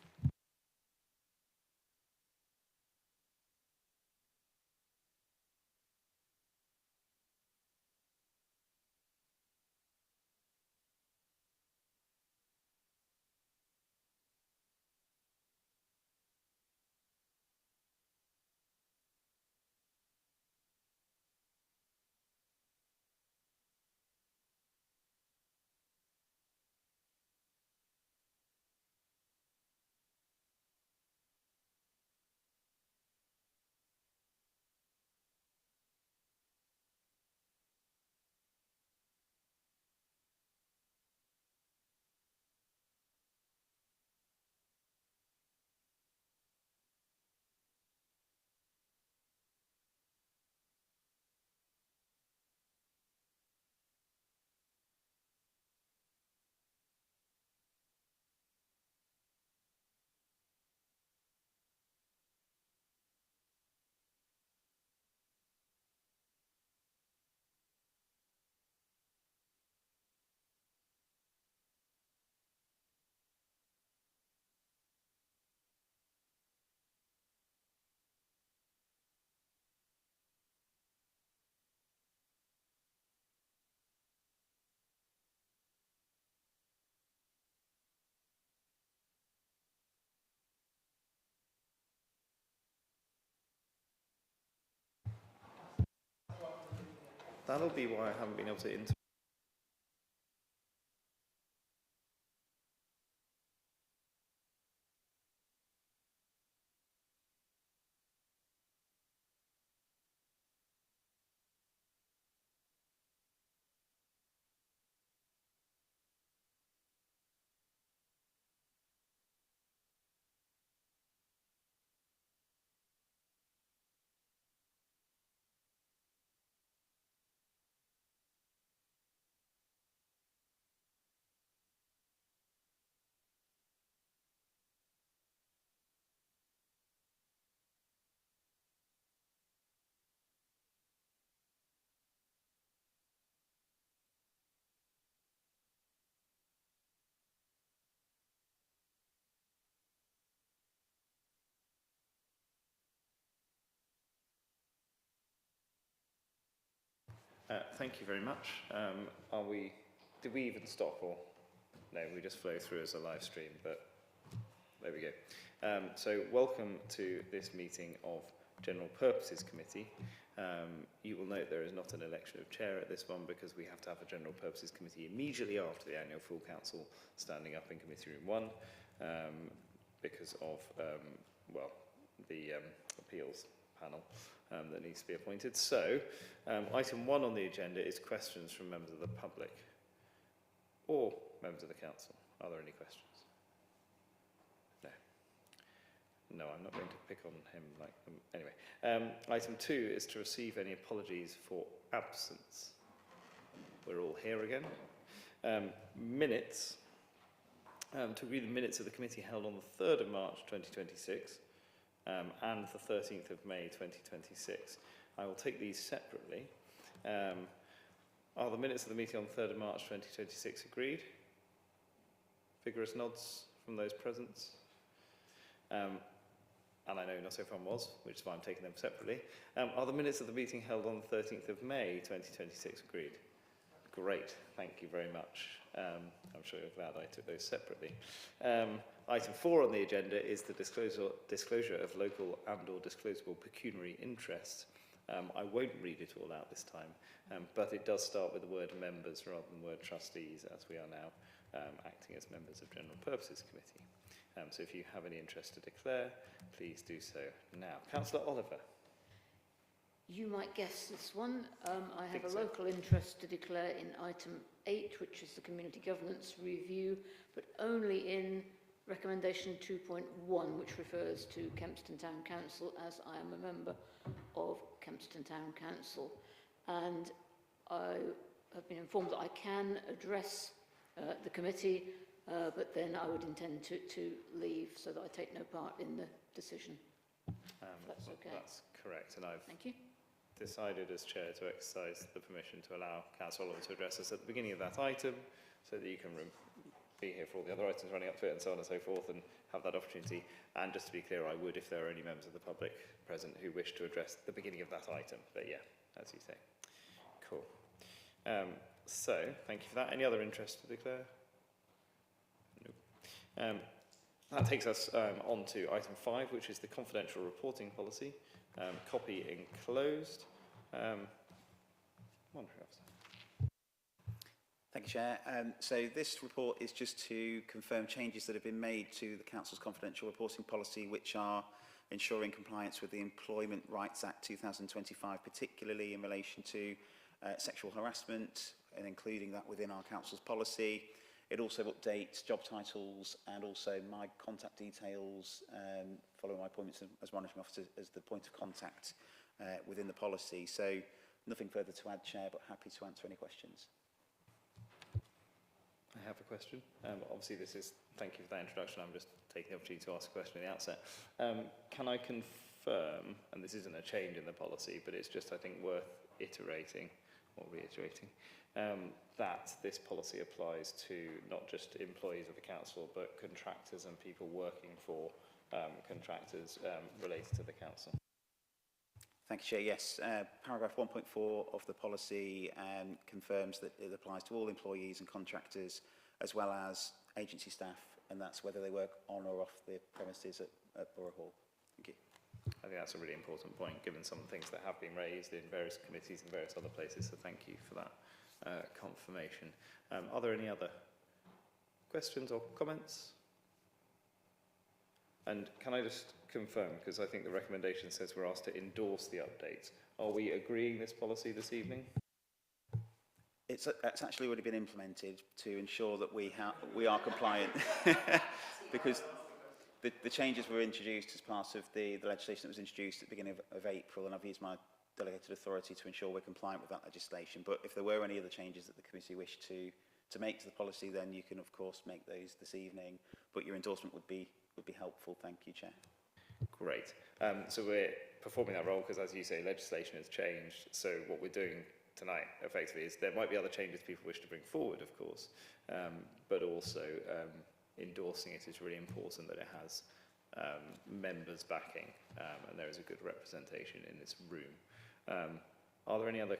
That'll be why I haven't been able to thank you very much. Did we even stop, or no, we just flow through as a live stream, but there we go. So welcome to this meeting of General Purposes Committee. You will note there is not an election of chair at this one because we have to have a General Purposes Committee immediately after the annual full council standing up in Committee Room 1 because of, well, the appeals panel that needs to be appointed. So, item 1 on the agenda is questions from members of the public or members of the council. Are there any questions? No. No, I'm not going to pick on him like them. Anyway, item 2 is to receive any apologies for absence. We're all here again. Minutes. To read the minutes of the committee held on the 3rd of March 2026 and the 13th of May 2026. I will take these separately. Are the minutes of the meeting on the 3rd of March 2026 agreed? Vigorous nods from those present. And I know not everyone was, which is why I'm taking them separately. Are the minutes of the meeting held on the 13th of May 2026 agreed? Great, thank you very much. I'm sure you're glad I took those separately. Item 4 on the agenda is the disclosure of local and or disclosable pecuniary interest. I won't read it all out this time, but it does start with the word members rather than the word trustees, as we are now acting as members of General Purposes Committee. So if you have any interest to declare, please do so now. Councillor Oliver. You might guess this one. I have a so. local interest to declare in item 8, which is the community governance review, but only in recommendation 2.1, which refers to Kempston Town Council, as I am a member of Kempston Town Council. And I have been informed that I can address the committee, but then I would intend to leave so that I take no part in the decision. That's okay. That's correct, and I've Thank you. decided as chair to exercise the permission to allow Councillor Oliver to address us at the beginning of that item so that you can be here for all the other items running up to it and so on and so forth and have that opportunity. And just to be clear, I would if there are any members of the public present who wish to address the beginning of that item. But yeah, as you say. Cool. So, thank you for that. Any other interest to declare? Nope. That takes us on to item 5, which is the confidential reporting policy. Copy enclosed. Monitoring officer. Thank you, Chair. So this report is just to confirm changes that have been made to the Council's confidential reporting policy, which are ensuring compliance with the Employment Rights Act 2025, particularly in relation to sexual harassment and including that within our Council's policy. It also updates job titles and also my contact details following my appointments as monitoring officer as the point of contact within the policy. So nothing further to add, Chair, but happy to answer any questions. I have a question. Obviously, thank you for that introduction. I'm just taking the opportunity to ask a question at the outset. Can I confirm, and this isn't a change in the policy, but it's just, I think, worth iterating or reiterating, that this policy applies to not just employees of the council, but contractors and people working for contractors related to the council. Thank you, Chair. Yes, paragraph 1.4 of the policy confirms that it applies to all employees and contractors as well as agency staff, and that's whether they work on or off the premises at Borough Hall. Thank you. I think that's a really important point, given some things that have been raised in various committees and various other places. So thank you for that confirmation. Are there any other questions or comments? And can I just confirm, because I think the recommendation says we're asked to endorse the updates. Are we agreeing this policy this evening? It's actually already been implemented to ensure that we are compliant, because the changes were introduced as part of the legislation that was introduced at the beginning of April, and I've used my delegated authority to ensure we're compliant with that legislation. But if there were any other changes that the committee wished to make to the policy, then you can of course make those this evening. But your endorsement would be helpful. Thank you, Chair. Great. So we're performing that role because, as you say, legislation has changed. So what we're doing tonight, effectively, is there might be other changes people wish to bring forward, of course, but also endorsing it is really important that it has members backing, and there is a good representation in this room. Are there any other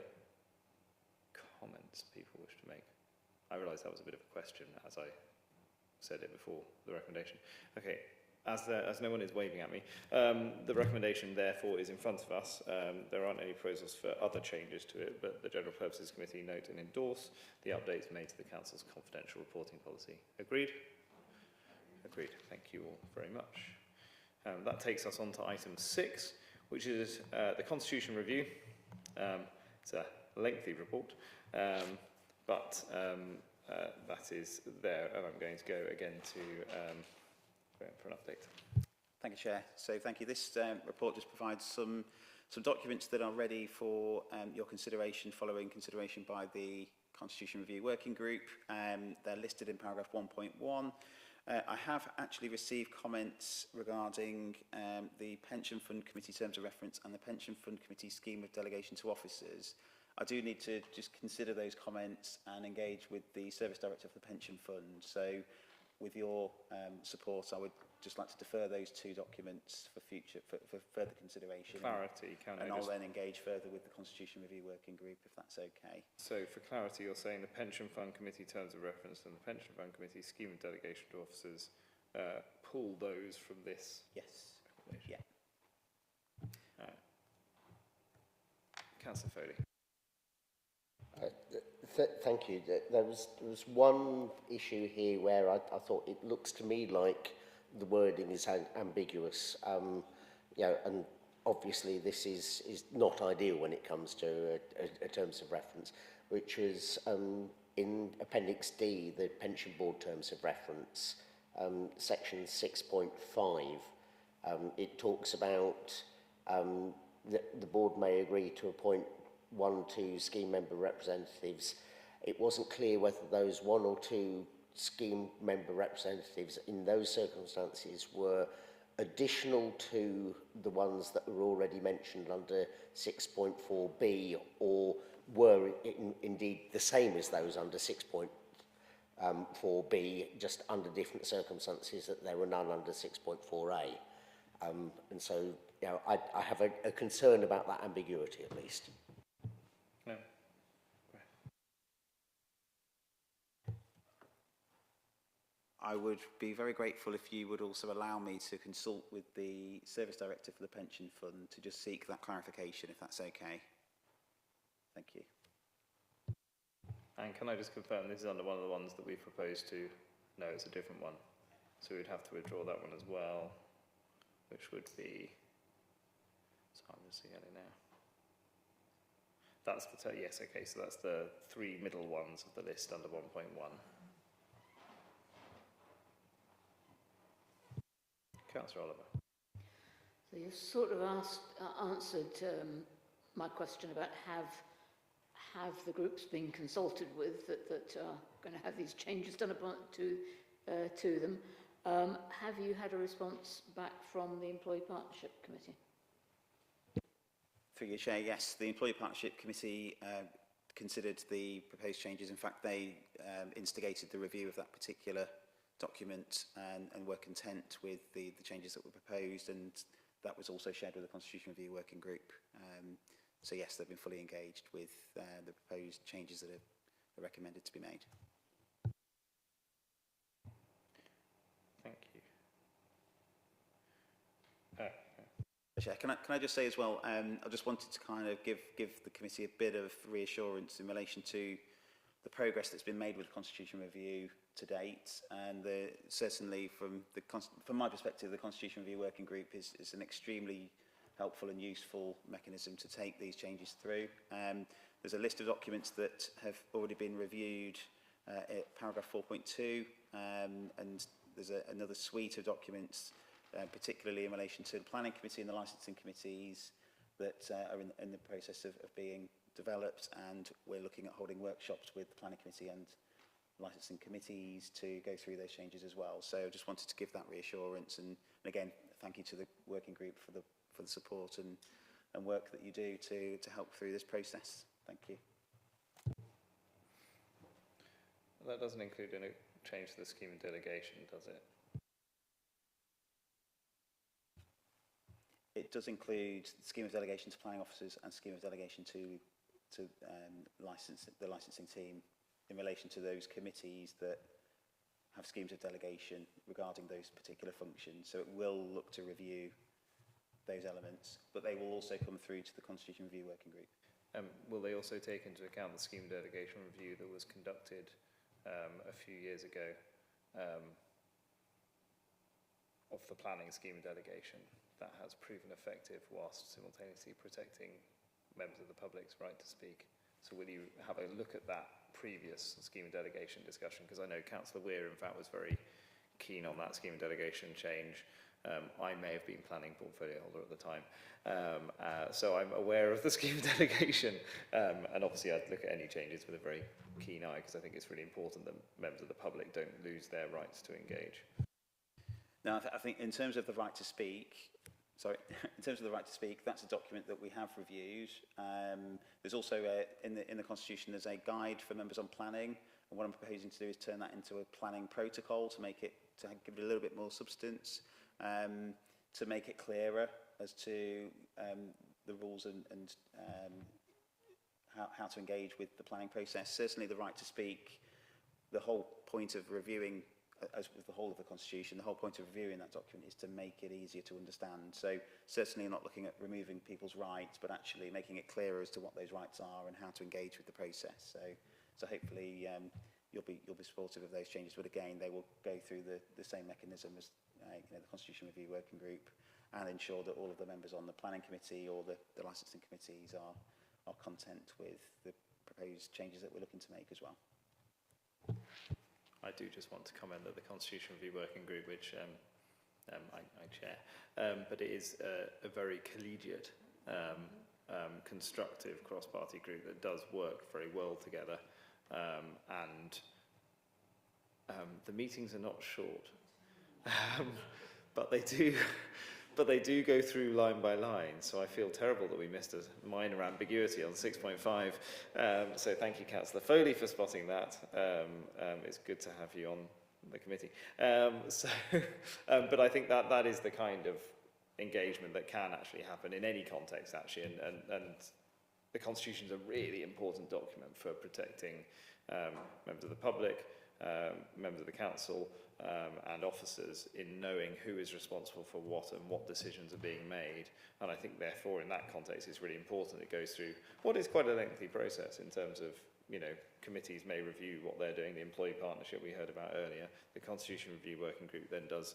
comments people wish to make? I realise that was a bit of a question as I said it before the recommendation. Okay. As no one is waving at me, the recommendation therefore is in front of us. There aren't any proposals for other changes to it, but the General Purposes Committee note and endorse the updates made to the Council's confidential reporting policy. Agreed? Agreed. Thank you all very much. That takes us on to item 6, which is the Constitution Review. It's a lengthy report, but that is there, and I'm going to go again to for an update. Thank you, Chair. So thank you. This report just provides some documents that are ready for your consideration following consideration by the Constitution Review Working Group. They're listed in paragraph 1.1. I have actually received comments regarding the Pension Fund Committee Terms of Reference and the Pension Fund Committee Scheme of Delegation to Officers. I do need to just consider those comments and engage with the Service Director of the Pension Fund. So with your support, I would just like to defer those two documents for further consideration. Clarity, and I'll then engage further with the Constitution Review Working Group, if that's okay. So for clarity, you're saying the Pension Fund Committee Terms of Reference and the Pension Fund Committee Scheme of Delegation to Officers pull those from this? Yes. Yeah. Councillor Foley. Thank you. There was one issue here where I thought it looks to me like the wording is ambiguous. You know, and obviously this is not ideal when it comes to a terms of reference, which was in Appendix D, the Pension Board Terms of Reference, section 6.5. It talks about the board may agree to appoint 1 or 2 scheme member representatives. It wasn't clear whether those 1 or 2 scheme member representatives in those circumstances were additional to the ones that were already mentioned under 6.4b, or were indeed the same as those under 6.4b, just under different circumstances, that there were none under 6.4a. And so, you know, I have a concern about that ambiguity, at least. No. I would be very grateful if you would also allow me to consult with the Service Director for the Pension Fund to just seek that clarification, if that's okay. Thank you. And can I just confirm this is under one of the ones that we proposed to? No, it's a different one. So we'd have to withdraw that one as well, which would be, so I'm just seeing it now. That's the, yes, okay, so that's the 3 middle ones of the list under 1.1. Councillor Oliver. So you've sort of answered my question about have the groups been consulted with that are going to have these changes done to them. Have you had a response back from the Employee Partnership Committee? Through your Chair, yes. The Employee Partnership Committee considered the proposed changes. In fact, they instigated the review of that particular document and were content with the changes that were proposed, and that was also shared with the Constitution Review Working Group. So yes, they've been fully engaged with the proposed changes that are recommended to be made. Thank you. Chair, can I just say as well, I just wanted to kind of give the committee a bit of reassurance in relation to the progress that's been made with the Constitution Review to date, and certainly from my perspective, the Constitution Review Working Group is an extremely helpful and useful mechanism to take these changes through. There's a list of documents that have already been reviewed at paragraph 4.2, and there's another suite of documents, particularly in relation to the Planning Committee and the Licensing Committees, that are in the process of being developed, and we're looking at holding workshops with the Planning Committee and licensing committees to go through those changes as well. So I just wanted to give that reassurance, and again, thank you to the working group for the support and work that you do to help through this process. Thank you. That doesn't include any change to the scheme of delegation, does it? It does include scheme of delegation to planning officers and scheme of delegation to the licensing team in relation to those committees that have schemes of delegation regarding those particular functions. So it will look to review those elements, but they will also come through to the Constitution Review Working Group. Will they also take into account the scheme of delegation review that was conducted a few years ago of the planning scheme of delegation that has proven effective whilst simultaneously protecting members of the public's right to speak? So will you have a look at that previous scheme of delegation discussion? Because I know Councillor Weir, in fact, was very keen on that scheme of delegation change. I may have been planning portfolio holder at the time, so I'm aware of the scheme of delegation, and obviously I'd look at any changes with a very keen eye, because I think it's really important that members of the public don't lose their rights to engage. Now, I think in terms of the right to speak, that's a document that we have reviewed. There's also in the Constitution, there's a guide for members on planning, and what I'm proposing to do is turn that into a planning protocol to give it a little bit more substance, to make it clearer as to the rules and how to engage with the planning process. Certainly the right to speak, the whole point of reviewing, as with the whole of the Constitution, the whole point of reviewing that document is to make it easier to understand. So certainly not looking at removing people's rights, but actually making it clearer as to what those rights are and how to engage with the process. So hopefully you'll be supportive of those changes, but again, they will go through the same mechanism as the Constitution Review Working Group, and ensure that all of the members on the Planning Committee or the licensing committees are content with the proposed changes that we're looking to make as well. I do just want to comment that the Constitution Review Working Group, which I chair, but it is a very collegiate, constructive cross-party group that does work very well together, and the meetings are not short, but they do go through line by line. So I feel terrible that we missed a minor ambiguity on 6.5. So thank you, Councillor Foley, for spotting that. It's good to have you on the committee. But I think that is the kind of engagement that can actually happen in any context, actually, and the Constitution is a really important document for protecting members of the public, members of the council, and officers in knowing who is responsible for what and what decisions are being made. And I think therefore in that context it's really important it goes through what is quite a lengthy process in terms of, committees may review what they're doing, the employee partnership we heard about earlier, the Constitution Review Working Group then does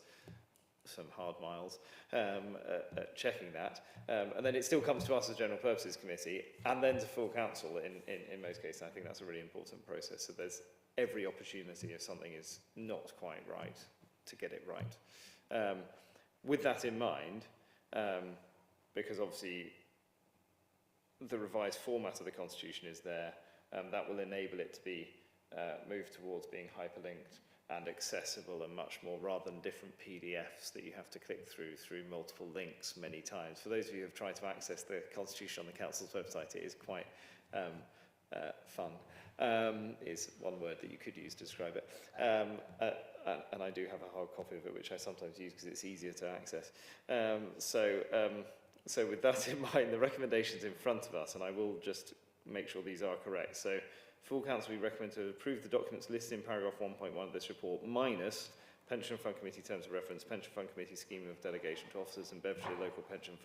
some hard miles at checking that, and then it still comes to us as General Purposes Committee and then to full council in most cases. I think that's a really important process, so there's every opportunity if something is not quite right to get it right. With that in mind, because obviously the revised format of the Constitution is there, that will enable it to be moved towards being hyperlinked and accessible and much more, rather than different PDFs that you have to click through multiple links many times. For those of you who have tried to access the Constitution on the Council's website, it is quite fun. Is one word that you could use to describe it. And I do have a hard copy of it, which I sometimes use because it's easier to access. So with that in mind, the recommendations in front of us, and I will just make sure these are correct. So full council, we recommend to approve the documents listed in paragraph 1.1 of this report, minus Pension Fund Committee terms of reference, Pension Fund Committee scheme of delegation to officers, and Bedfordshire Local Pension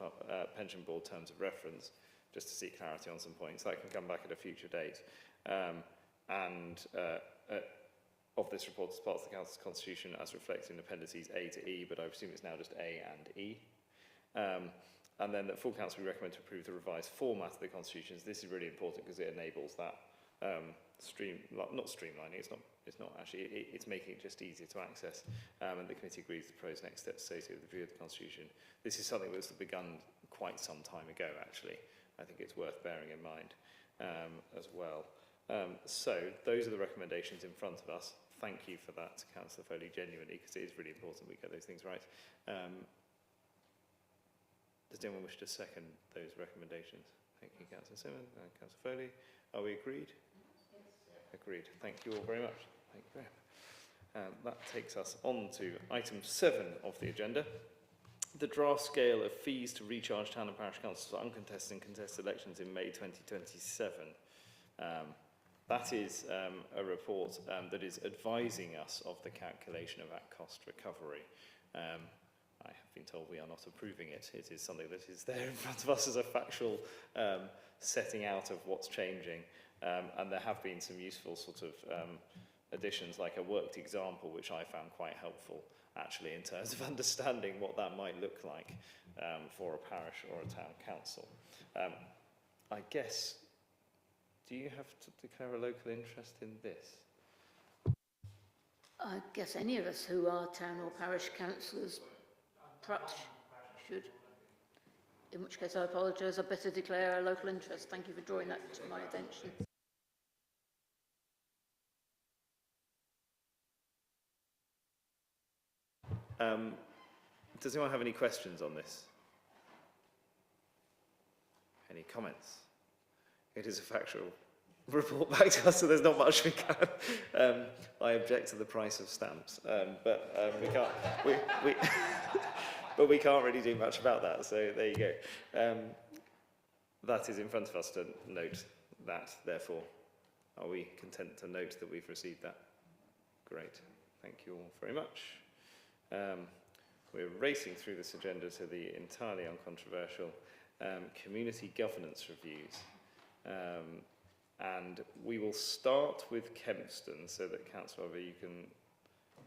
Board terms of reference, just to seek clarity on some points. That can come back at a future date. Of this report as part of the Council's constitution as reflected in appendices A to E, but I presume it's now just A and E. And then that full council we recommend to approve the revised format of the constitutions. This is really important because it enables that not streamlining, it's not actually, it's making it just easier to access. And the committee agrees to propose next steps associated with the review of the constitution. This is something that's begun quite some time ago, actually. I think it's worth bearing in mind as well. So those are the recommendations in front of us. Thank you for that, Councillor Foley, genuinely, because it is really important we get those things right. Does anyone wish to second those recommendations? Thank you, Councillor Simmons and Councillor Foley. Are we agreed? Yes. Agreed. Thank you all very much. Thank you, Graham. That takes us on to item 7 of the agenda. The draft scale of fees to recharge town and parish councils for uncontested and contested elections in May 2027. That is a report that is advising us of the calculation of that cost recovery. I have been told we are not approving it. It is something that is there in front of us as a factual setting out of what's changing. And there have been some useful sort of additions, like a worked example, which I found quite helpful, actually, in terms of understanding what that might look like for a parish or a town council. I guess, do you have to declare a local interest in this? I guess any of us who are town or parish councillors perhaps should. In which case I apologise, I better declare a local interest. Thank you for drawing that to my attention. Does anyone have any questions on this? Any comments? It is a factual report back to us, so there's not much we can. I object to the price of stamps, but we can't. But we can't really do much about that. So there you go. That is in front of us to note that. Therefore, are we content to note that we've received that? Great. Thank you all very much. We're racing through this agenda to the entirely uncontroversial community governance reviews. And we will start with Kempston so that, Councillor, you can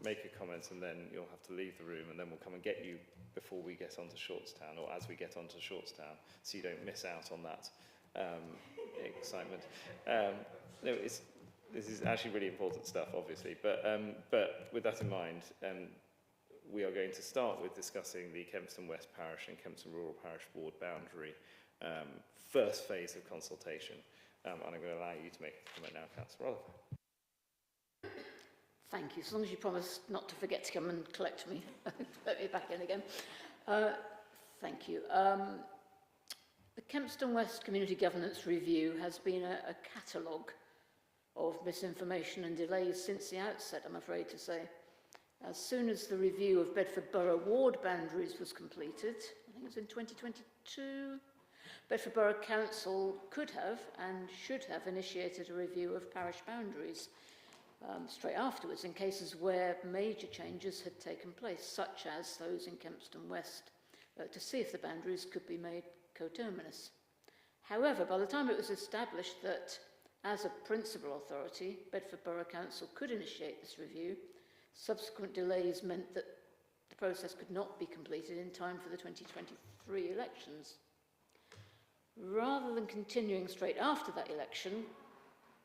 make a comment and then you'll have to leave the room and then we'll come and get you before we get onto Shortstown, or as we get onto Shortstown, so you don't miss out on that excitement. No, this is actually really important stuff, obviously, but with that in mind, we are going to start with discussing the Kempston West Parish and Kempston Rural Parish Board boundary first phase of consultation. And I'm going to allow you to make a comment now, Councillor Oliver. Thank you. As long as you promise not to forget to come and collect me, let me back in again. Thank you. The Kempston West Community Governance Review has been a catalogue of misinformation and delays since the outset, I'm afraid to say. As soon as the review of Bedford Borough ward boundaries was completed, I think it was in 2022, Bedford Borough Council could have and should have initiated a review of parish boundaries straight afterwards in cases where major changes had taken place, such as those in Kempston West, to see if the boundaries could be made coterminous. However, by the time it was established that, as a principal authority, Bedford Borough Council could initiate this review, subsequent delays meant that the process could not be completed in time for the 2023 elections. Rather than continuing straight after that election,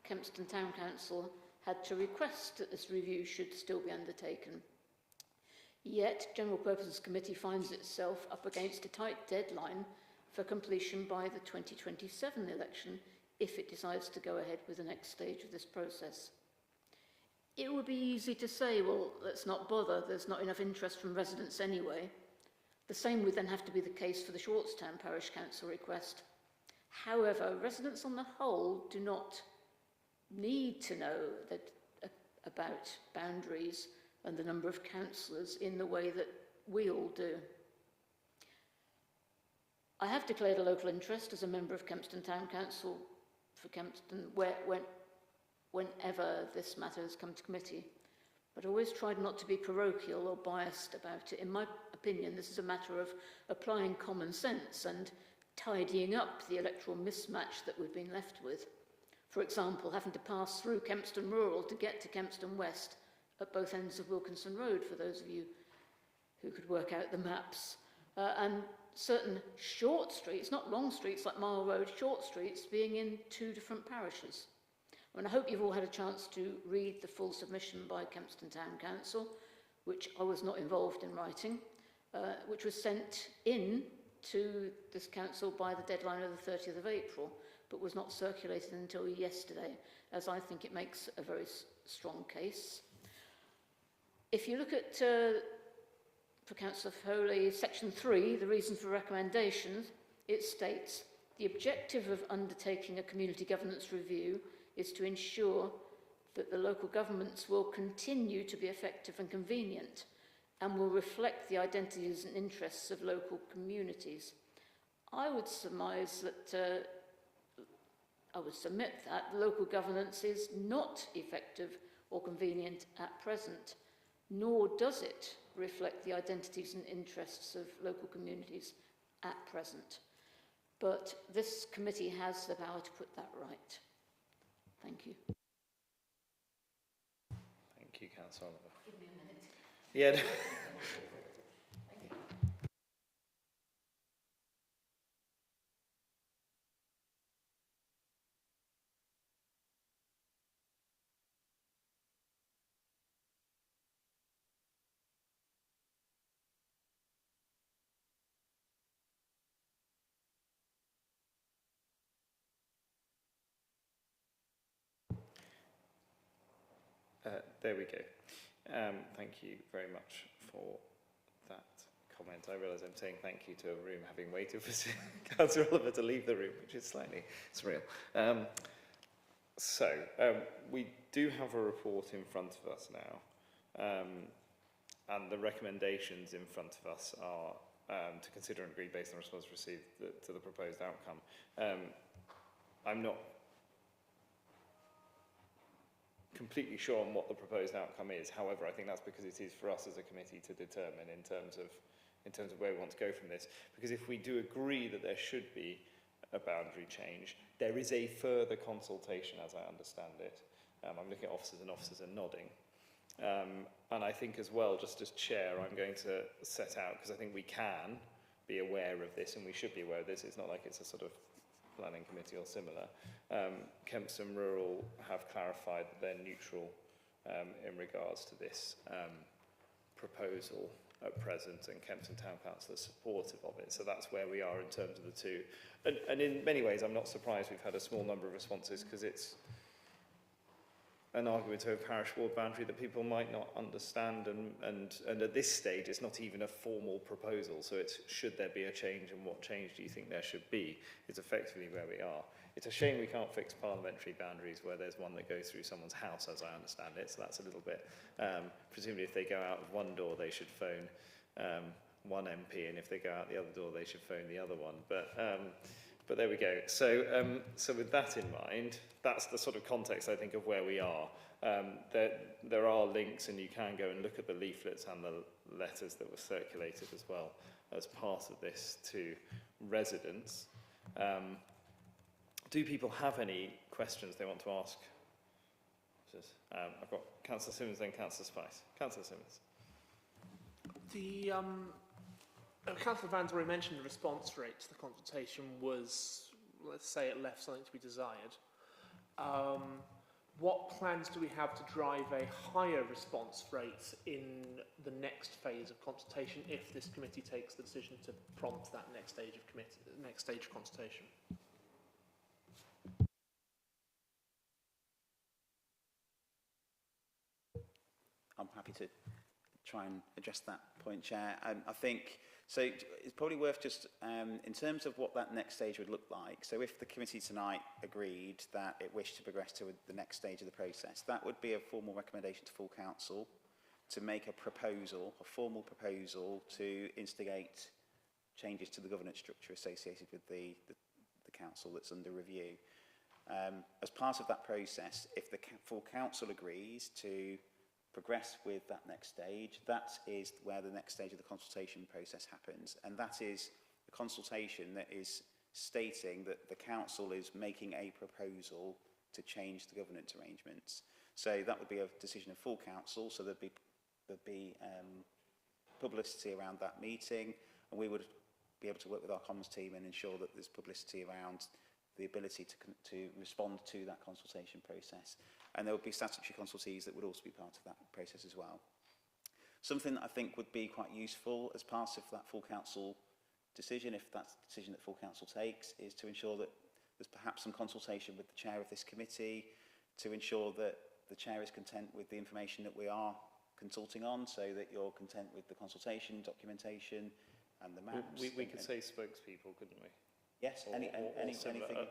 Kempston Town Council had to request that this review should still be undertaken. Yet, General Purposes Committee finds itself up against a tight deadline for completion by the 2027 election if it decides to go ahead with the next stage of this process. It would be easy to say, well, let's not bother, there's not enough interest from residents anyway. The same would then have to be the case for the Shortstown Parish Council request. However, residents on the whole do not need to know that, about boundaries and the number of councillors in the way that we all do. I have declared a local interest as a member of Kempston Town Council for Kempston whenever this matter has come to committee. but I always tried not to be parochial or biased about it. In my opinion, this is a matter of applying common sense and tidying up the electoral mismatch that we've been left with. For example, having to pass through Kempston Rural to get to Kempston West at both ends of Wilkinson Road, for those of you who could work out the maps. And certain short streets, not long streets like Mile Road, short streets being in 2 different parishes. And I hope you've all had a chance to read the full submission by Kempston Town Council, which I was not involved in writing, which was sent in to this council by the deadline of the 30th of April, but was not circulated until yesterday, as I think it makes a very strong case. If you look at, for Councillor Foley, section 3, the reason for recommendations, it states, the objective of undertaking a community governance review is to ensure that the local governments will continue to be effective and convenient and will reflect the identities and interests of local communities. I would surmise that, I would submit that local governance is not effective or convenient at present, nor does it reflect the identities and interests of local communities at present. But this committee has the power to put that right. Thank you. Thank you, Councillor Oliver. Give me a minute. Yeah. There we go. Thank you very much for that comment. I realise I'm saying thank you to a room having waited for Councillor Oliver to leave the room, which is slightly surreal. We do have a report in front of us now, and the recommendations in front of us are to consider and agree based on response received to the proposed outcome. I'm not completely sure on what the proposed outcome is. However, I think that's because it is for us as a committee to determine in terms of where we want to go from this. Because if we do agree that there should be a boundary change, there is a further consultation, as I understand it. I'm looking at officers, and officers are nodding. And I think as well, just as chair, I'm going to set out, because I think we can be aware of this, and we should be aware of this. It's not like it's a sort of planning committee or similar. Kempston Rural have clarified that they're neutral in regards to this proposal at present, and Kempston Town Council are supportive of it. So that's where we are in terms of the two. And in many ways, I'm not surprised we've had a small number of responses, because it's an argument over parish ward boundary that people might not understand, and at this stage it's not even a formal proposal, so it's should there be a change, and what change do you think there should be, is effectively where we are. It's a shame we can't fix parliamentary boundaries where there's one that goes through someone's house, as I understand it, so that's a little bit, presumably if they go out of one door they should phone one MP, and if they go out the other door they should phone the other one, but there we go. So with that in mind, that's the sort of context, I think, of where we are. There are links, and you can go and look at the leaflets and the letters that were circulated as well as part of this to residents. Do people have any questions they want to ask? I've got Councillor Simmons, then Councillor Spice. Councillor Simmons. Councillor Van's already mentioned the response rate to the consultation was, let's say, it left something to be desired. What plans do we have to drive a higher response rate in the next phase of consultation if this committee takes the decision to prompt that next stage of consultation? I'm happy to try and address that point, Chair. I think, so it's probably worth just, in terms of what that next stage would look like, so if the committee tonight agreed that it wished to progress to the next stage of the process, that would be a formal recommendation to full council to make a proposal, a formal proposal to instigate changes to the governance structure associated with the council that's under review. As part of that process, if the full council agrees to progress with that next stage, that is where the next stage of the consultation process happens. And that is a consultation that is stating that the council is making a proposal to change the governance arrangements. So that would be a decision of full council, so there'd be publicity around that meeting, and we would be able to work with our comms team and ensure that there's publicity around the ability to respond to that consultation process. And there would be statutory consultees that would also be part of that process as well. Something that I think would be quite useful as part of that full council decision, if that's the decision that full council takes, is to ensure that there's perhaps some consultation with the chair of this committee to ensure that the chair is content with the information that we are consulting on, so that you're content with the consultation, documentation and the maps. We could say spokespeople, couldn't we? Yes, Or anything.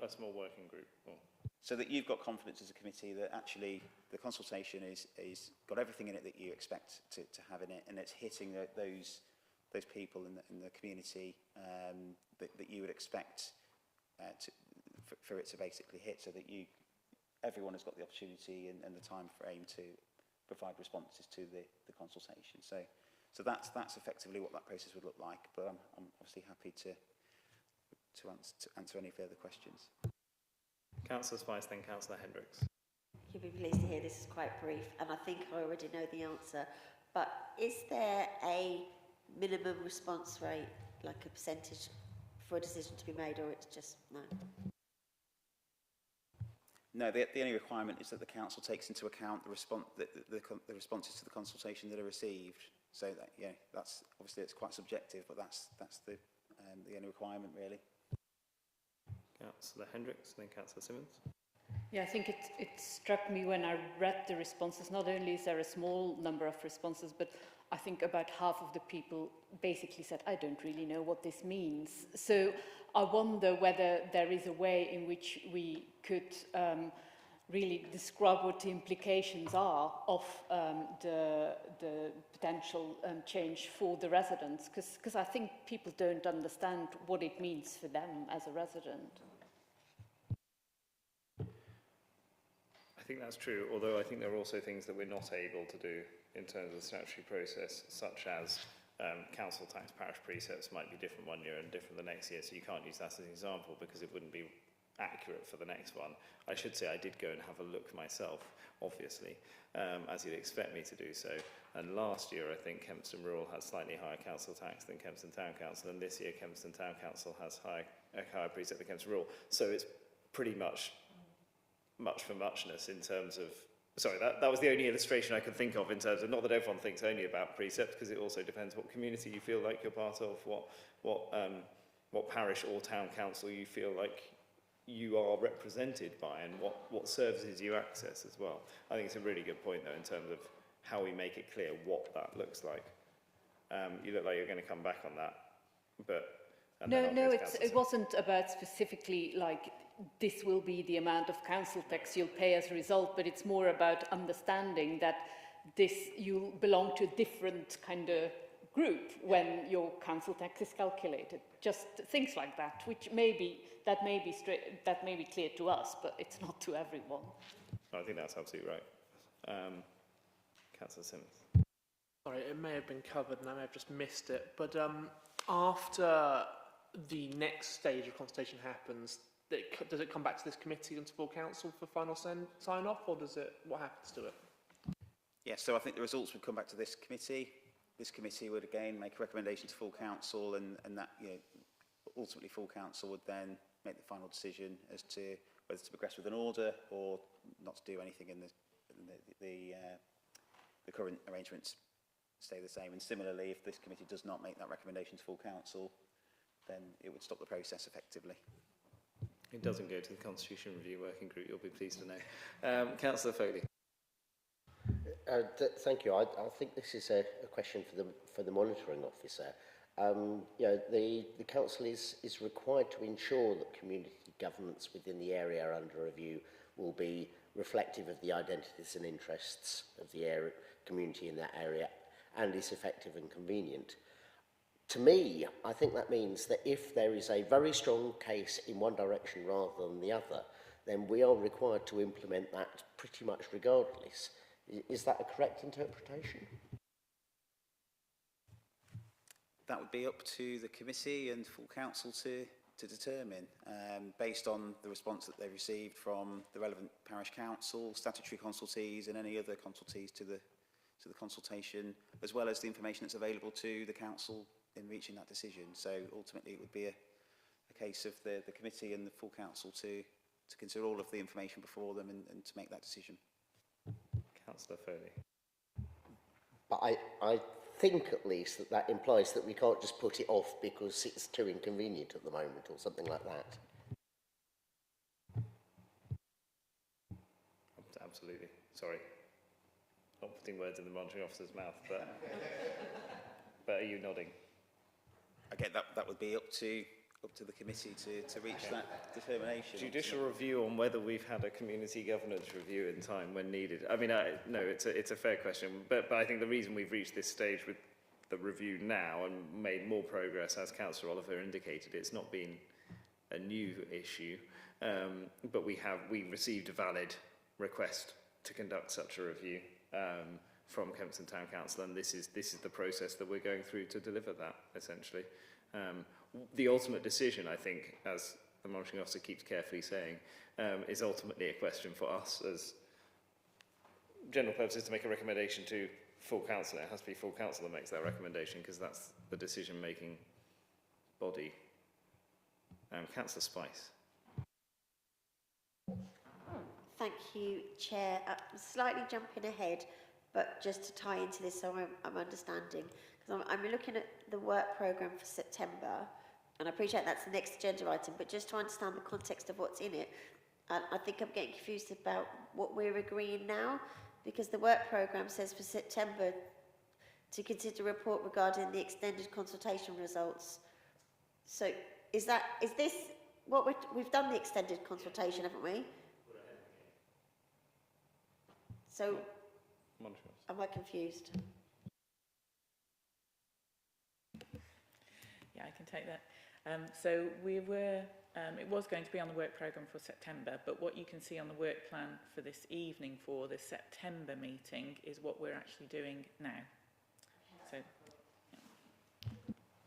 a small working group. Or. So that you've got confidence as a committee that actually the consultation is got everything in it that you expect to have in it, and it's hitting those people in the community that you would expect for it to basically hit, so that everyone has got the opportunity and the time frame to provide responses to the consultation. So that's effectively what that process would look like. But I'm obviously happy to answer any further questions. Councillor Spice, then Councillor Hendricks. You'll be pleased to hear this is quite brief, and I think I already know the answer. But is there a minimum response rate, like a percentage, for a decision to be made, or it's just no? No, the only requirement is that the council takes into account the responses to the consultation that are received. So that, yeah, that's obviously it's quite subjective, but that's the only requirement really. Councillor Hendricks, then Councillor Simmons. Yeah, I think it struck me when I read the responses, not only is there a small number of responses, but I think about half of the people basically said, I don't really know what this means. So I wonder whether there is a way in which we could really describe what the implications are of the potential change for the residents, because I think people don't understand what it means for them as a resident. I think that's true, although I think there are also things that we're not able to do in terms of the statutory process, such as council tax parish precepts might be different one year and different the next year, so you can't use that as an example because it wouldn't be accurate for the next one. I should say I did go and have a look myself, obviously, as you'd expect me to do so. And last year, I think Kempston Rural had slightly higher council tax than Kempston Town Council, and this year Kempston Town Council has a higher precept than Kempston Rural. So it's pretty much for muchness in terms of, sorry, that was the only illustration I could think of in terms of, not that everyone thinks only about precepts, because it also depends what community you feel like you're part of, what parish or town council you feel like you are represented by, and what services you access as well. I think it's a really good point though in terms of how we make it clear what that looks like. You look like you're going to come back on that, but no, it wasn't about specifically like this will be the amount of council tax you'll pay as a result, but it's more about understanding that you belong to a different kind of group when your council tax is calculated. Just things like that, which may be clear to us, but it's not to everyone. I think that's absolutely right. Councillor Simmons. Sorry, it may have been covered and I may have just missed it, but after the next stage of consultation happens, does it come back to this committee and to full council for final sign-off, or what happens to it? Yes, so I think the results would come back to this committee. This committee would again make a recommendation to full council, and that, you know, ultimately full council would then make the final decision as to whether to progress with an order or not to do anything in the current arrangements stay the same. And similarly, if this committee does not make that recommendation to full council, then it would stop the process effectively. It doesn't go to the Constitution Review Working Group, you'll be pleased to know. Councillor Foley. Thank you. I think this is a question for the monitoring officer. You know, the council is required to ensure that community governments within the area under review will be reflective of the identities and interests of the area, community in that area, and is effective and convenient. To me, I think that means that if there is a very strong case in one direction rather than the other, then we are required to implement that pretty much regardless. Is that a correct interpretation? That would be up to the committee and full council to determine, based on the response that they received from the relevant parish council, statutory consultees and any other consultees to the consultation, as well as the information that's available to the council in reaching that decision. So ultimately it would be a case of the committee and the full council to consider all of the information before them and to make that decision. Councillor Foley. But I think at least that implies that we can't just put it off because it's too inconvenient at the moment or something like that. Absolutely. Sorry. Not putting words in the monitoring officer's mouth, but are you nodding? Again, that would be up to the committee to reach that determination. Judicial review on whether we've had a community governance review in time when needed. I mean, no, it's a fair question, but I think the reason we've reached this stage with the review now and made more progress, as Councillor Oliver indicated, it's not been a new issue, but we received a valid request to conduct such a review from Kempston Town Council, and this is the process that we're going through to deliver that, essentially. The ultimate decision, I think, as the monitoring officer keeps carefully saying, is ultimately a question for us as general purposes to make a recommendation to full council. It has to be full council that makes that recommendation because that's the decision-making body. Councillor Spice. Thank you, Chair. I'm slightly jumping ahead, but just to tie into this so I'm understanding, because I'm looking at the work programme for September, and I appreciate that's the next agenda item, but just to understand the context of what's in it, I think I'm getting confused about what we're agreeing now, because the work programme says for September to consider a report regarding the extended consultation results. So is this what we've done the extended consultation, haven't we? So am I confused? Yeah, I can take that. So we were, it was going to be on the work programme for September, but what you can see on the work plan for this evening for the September meeting is what we're actually doing now.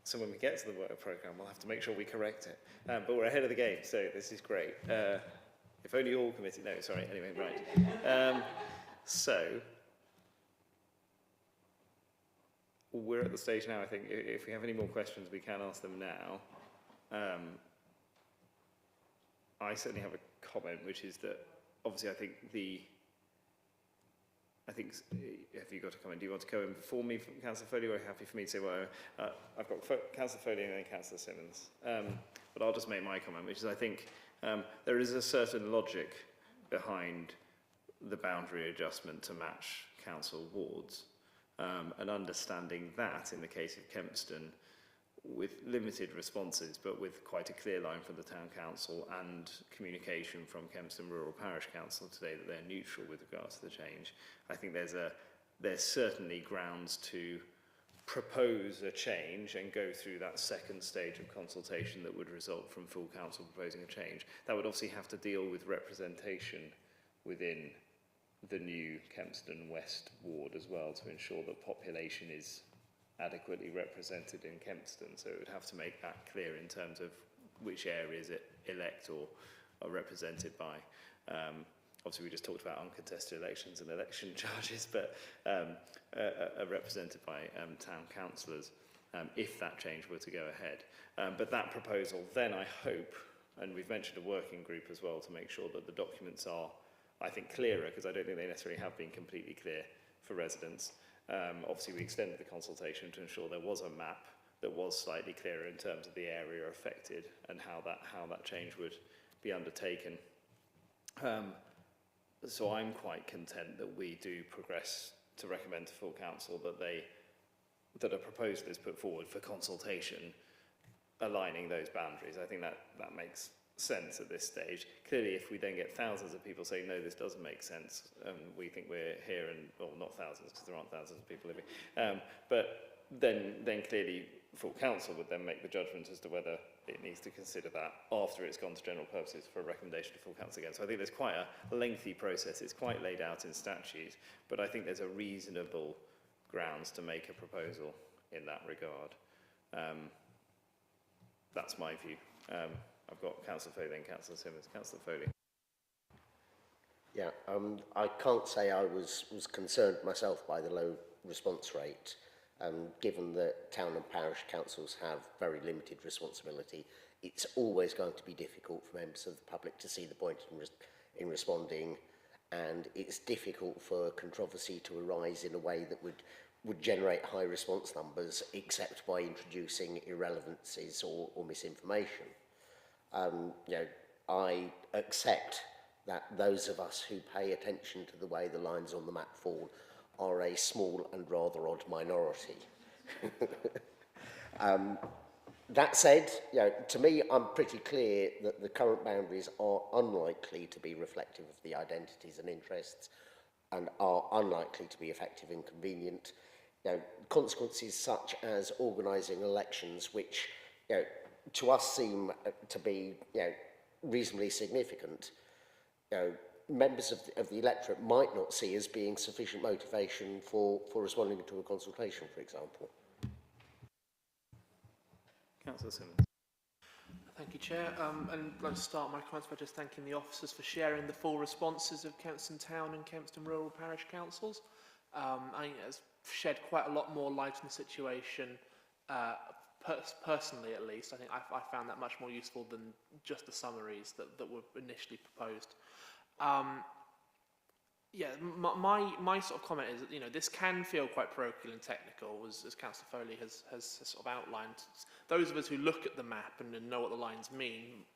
So when we get to the work programme, we'll have to make sure we correct it. But we're ahead of the game, so this is great. If only all committee... No, sorry, anyway, right. So, we're at the stage now, I think, if we have any more questions, we can ask them now. I certainly have a comment, which is that, obviously, I think have you got a comment? Do you want to go in before me, Councillor Foley, or are you happy for me to say, well, I've got Councillor Foley and then Councillor Simmons. But I'll just make my comment, which is I think there is a certain logic behind the boundary adjustment to match council wards, and understanding that in the case of Kempston, with limited responses, but with quite a clear line from the town council and communication from Kempston Rural Parish Council today that they're neutral with regards to the change. I think there's certainly grounds to propose a change and go through that second stage of consultation that would result from full council proposing a change. That would obviously have to deal with representation within the new Kempston West ward as well to ensure that population is adequately represented in Kempston. So it would have to make that clear in terms of which areas it elect or are represented by. Obviously, we just talked about uncontested elections and election charges, but are represented by town councillors if that change were to go ahead. But that proposal, then I hope, and we've mentioned a working group as well to make sure that the documents are, I think, clearer, because I don't think they necessarily have been completely clear for residents. Obviously, we extended the consultation to ensure there was a map that was slightly clearer in terms of the area affected and how that change would be undertaken. So I'm quite content that we do progress to recommend to full council that a proposal is put forward for consultation, aligning those boundaries. I think that makes sense at this stage. Clearly, if we then get thousands of people saying, no, this doesn't make sense, we think we're here, and well, not thousands, because there aren't thousands of people living, but then clearly full council would then make the judgment as to whether it needs to consider that after it's gone to general purposes for a recommendation to full council again. So I think there's quite a lengthy process. It's quite laid out in statute, but I think there's a reasonable grounds to make a proposal in that regard. That's my view. I've got Councillor Foley and Councillor Simmons. Councillor Foley. Yeah, I can't say I was concerned myself by the low response rate, given that town and parish councils have very limited responsibility. It's always going to be difficult for members of the public to see the point in responding, and it's difficult for controversy to arise in a way that would generate high response numbers, except by introducing irrelevancies or misinformation. You know, I accept that those of us who pay attention to the way the lines on the map fall are a small and rather odd minority. That said, you know, to me, I'm pretty clear that the current boundaries are unlikely to be reflective of the identities and interests, and are unlikely to be effective and convenient. You know, consequences such as organising elections, which, you know, to us seem to be, you know, reasonably significant, you know, members of the electorate might not see as being sufficient motivation for responding to a consultation, for example. Councillor Simmons. Thank you, Chair. And I'd like to start my comments by just thanking the officers for sharing the full responses of Kempston Town and Kempston Rural Parish Councils. I think it's shed quite a lot more light on the situation, personally at least. I think I found that much more useful than just the summaries that were initially proposed. Yeah, my sort of comment is that, you know, this can feel quite parochial and technical, as Councillor Foley has sort of outlined. Those of us who look at the map and know what the lines mean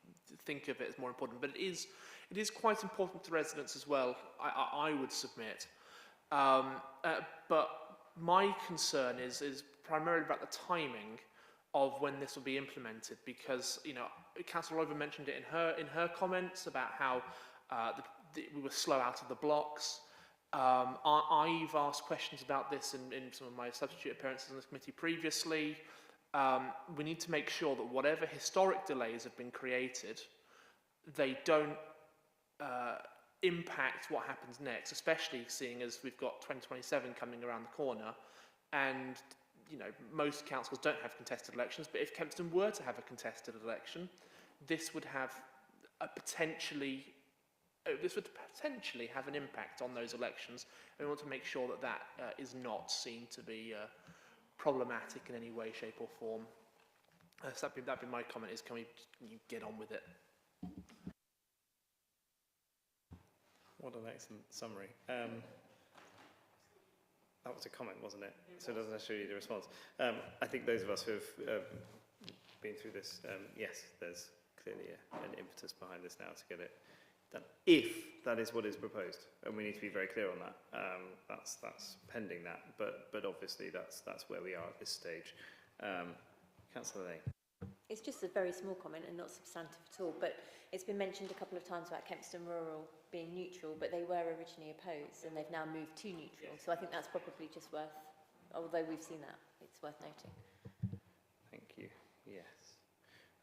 think of it as more important, but it is quite important to residents as well, I would submit. But my concern is primarily about the timing of when this will be implemented, because, you know, Councillor Oliver mentioned it in her comments about how we were slow out of the blocks. I've asked questions about this in some of my substitute appearances on this committee previously. We need to make sure that whatever historic delays have been created, they don't impact what happens next, especially seeing as we've got 2027 coming around the corner, and, you know, most councils don't have contested elections, but if Kempston were to have a contested election, this would have a potentially have an impact on those elections, and we want to make sure that that is not seen to be problematic in any way, shape or form. So that'd be my comment, is can you get on with it? What an excellent summary. That was a comment, wasn't it? So it doesn't necessarily need a response. I think those of us who have been through this, yes, there's clearly an impetus behind this now to get it done, if that is what is proposed, and we need to be very clear on that. That's pending that, but obviously that's where we are at this stage. Councillor Lane. It's just a very small comment and not substantive at all, but it's been mentioned a couple of times about Kempston Rural being neutral, but they were originally opposed and they've now moved to neutral. So I think that's probably just worth, although we've seen that, it's worth noting. Thank you. Yes.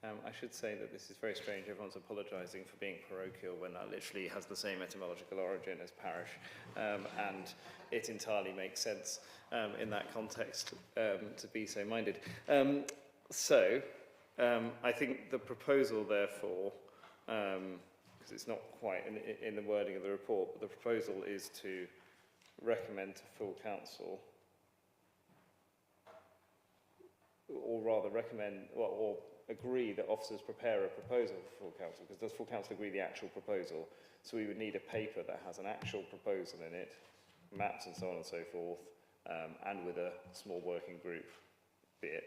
I should say that this is very strange. Everyone's apologising for being parochial when that literally has the same etymological origin as parish, and it entirely makes sense in that context to be so minded. I think the proposal, therefore, because it's not quite in the wording of the report, but the proposal is to recommend to full council, or rather recommend, or agree that officers prepare a proposal for full council, because does full council agree the actual proposal? So we would need a paper that has an actual proposal in it, maps and so on and so forth, and with a small working group, be it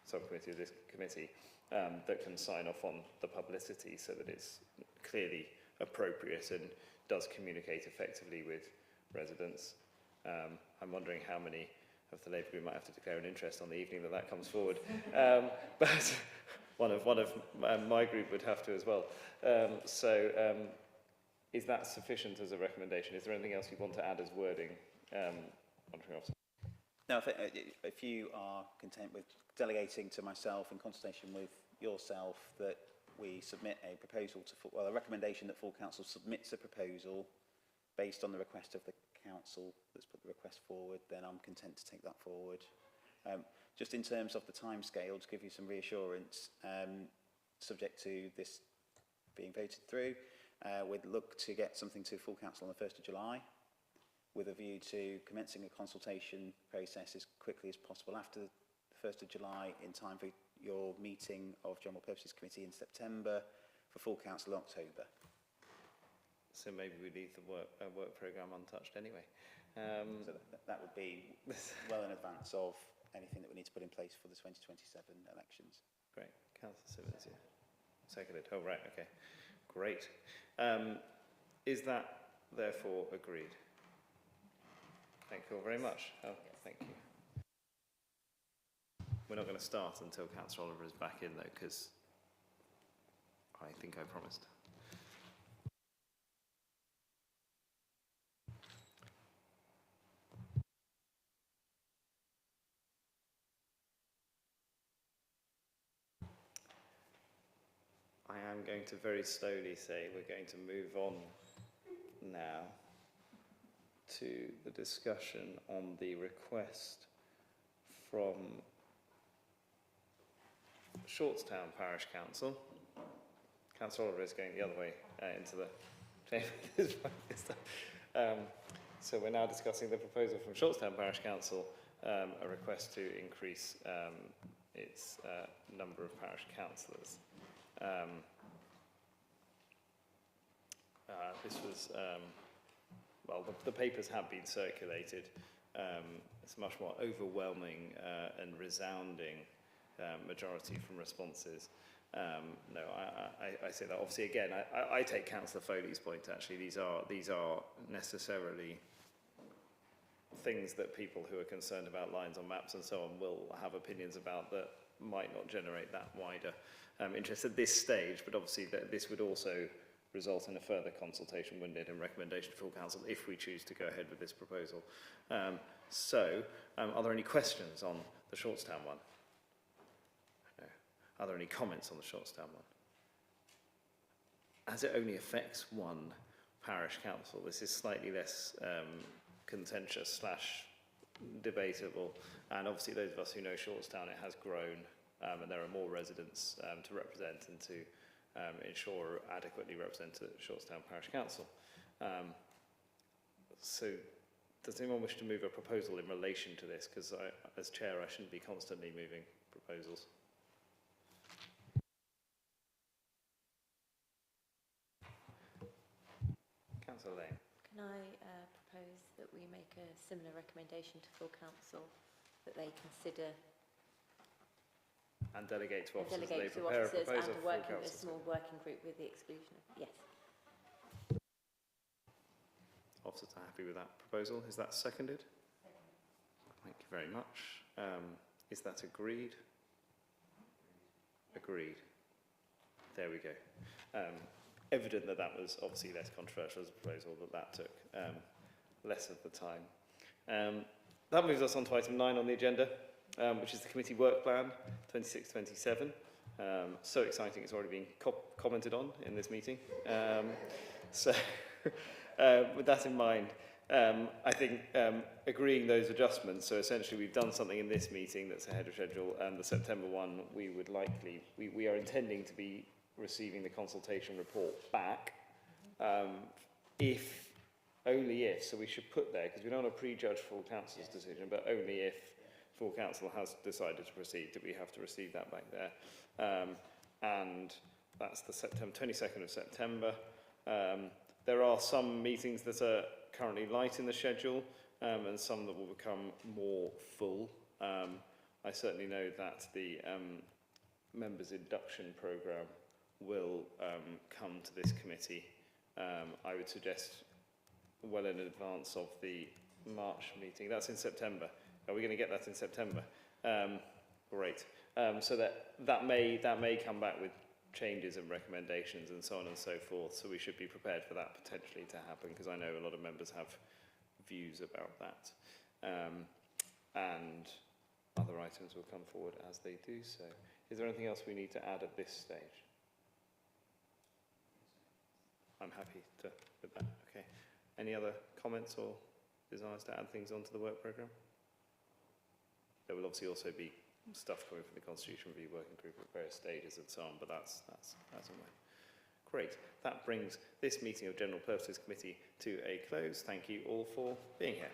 subcommittee or this committee, that can sign off on the publicity so that it's clearly appropriate and does communicate effectively with residents. I'm wondering how many of the Labour Group might have to declare an interest on the evening that comes forward. But one of my group would have to as well. Is that sufficient as a recommendation? Is there anything else you want to add as wording? Monitoring officer. No, if you are content with delegating to myself in consultation with yourself that we submit a proposal to, a recommendation that full council submits a proposal based on the request of the council that's put the request forward, then I'm content to take that forward. Just in terms of the timescale, to give you some reassurance, subject to this being voted through, we'd look to get something to full council on the 1st of July, with a view to commencing a consultation process as quickly as possible after the 1st of July, in time for your meeting of General Purposes Committee in September, for full council in October. So maybe we leave the work programme untouched anyway. So that would be well in advance of anything that we need to put in place for the 2027 elections. Great. Councillor Simmons, yeah. Seconded. Oh, right, okay. Great. Is that therefore agreed? Thank you all very much. Oh, thank you. We're not going to start until Councillor Oliver is back in, though, because I think I promised. I am going to very slowly say we're going to move on now to the discussion on the request from Shortstown Parish Council. Councillor Oliver is going the other way into the chamber. So we're now discussing the proposal from Shortstown Parish Council, a request to increase its number of parish councillors. This was, well, the papers have been circulated. It's a much more overwhelming and resounding majority from responses. No, I say that obviously again. I take Councillor Foley's point. Actually, these are necessarily things that people who are concerned about lines on maps and so on will have opinions about that might not generate that wider interest at this stage. But obviously, this would also result in a further consultation, wouldn't it, and recommendation to full council if we choose to go ahead with this proposal. Are there any questions on the Shortstown one? No. Are there any comments on the Shortstown one? As it only affects one parish council, this is slightly less contentious / debatable, and obviously those of us who know Shortstown, it has grown, and there are more residents to represent and to ensure adequately represent Shortstown Parish Council. So does anyone wish to move a proposal in relation to this? Because as chair, I shouldn't be constantly moving proposals. Councillor Lane. Can I propose that we make a similar recommendation to full council, that they consider and delegate to officers, delegate they to prepare officers a proposal and for work in a council. small working group with the exclusion of, yes. Officers are happy with that proposal. Is that seconded? Thank you very much. Is that agreed? Agreed. There we go. Evident that that was obviously less controversial as a proposal, that took less of the time. That moves us on to item 9 on the agenda, which is the committee work plan 26-27. So exciting, it's already been commented on in this meeting. With that in mind, I think agreeing those adjustments, so essentially we've done something in this meeting that's ahead of schedule, and the September one we would likely, we are intending to be receiving the consultation report back, if, only if, so we should put there, because we don't want to prejudge full council's decision, but only if full council has decided to proceed, do we have to receive that back there. And that's the 22nd of September. There are some meetings that are currently light in the schedule, and some that will become more full. I certainly know that the members' induction programme will come to this committee. I would suggest well in advance of the March meeting. That's in September. Are we going to get that in September? Great. So that may come back with changes and recommendations and so on and so forth. So we should be prepared for that potentially to happen, because I know a lot of members have views about that. and other items will come forward as they do so. Is there anything else we need to add at this stage? I'm happy to with that. Okay. Any other comments or desires to add things onto the work programme? There will obviously also be stuff coming from the Constitution Review Working Group at various stages and so on, but that's on way. Great. That brings this meeting of General Purposes Committee to a close. Thank you all for being here.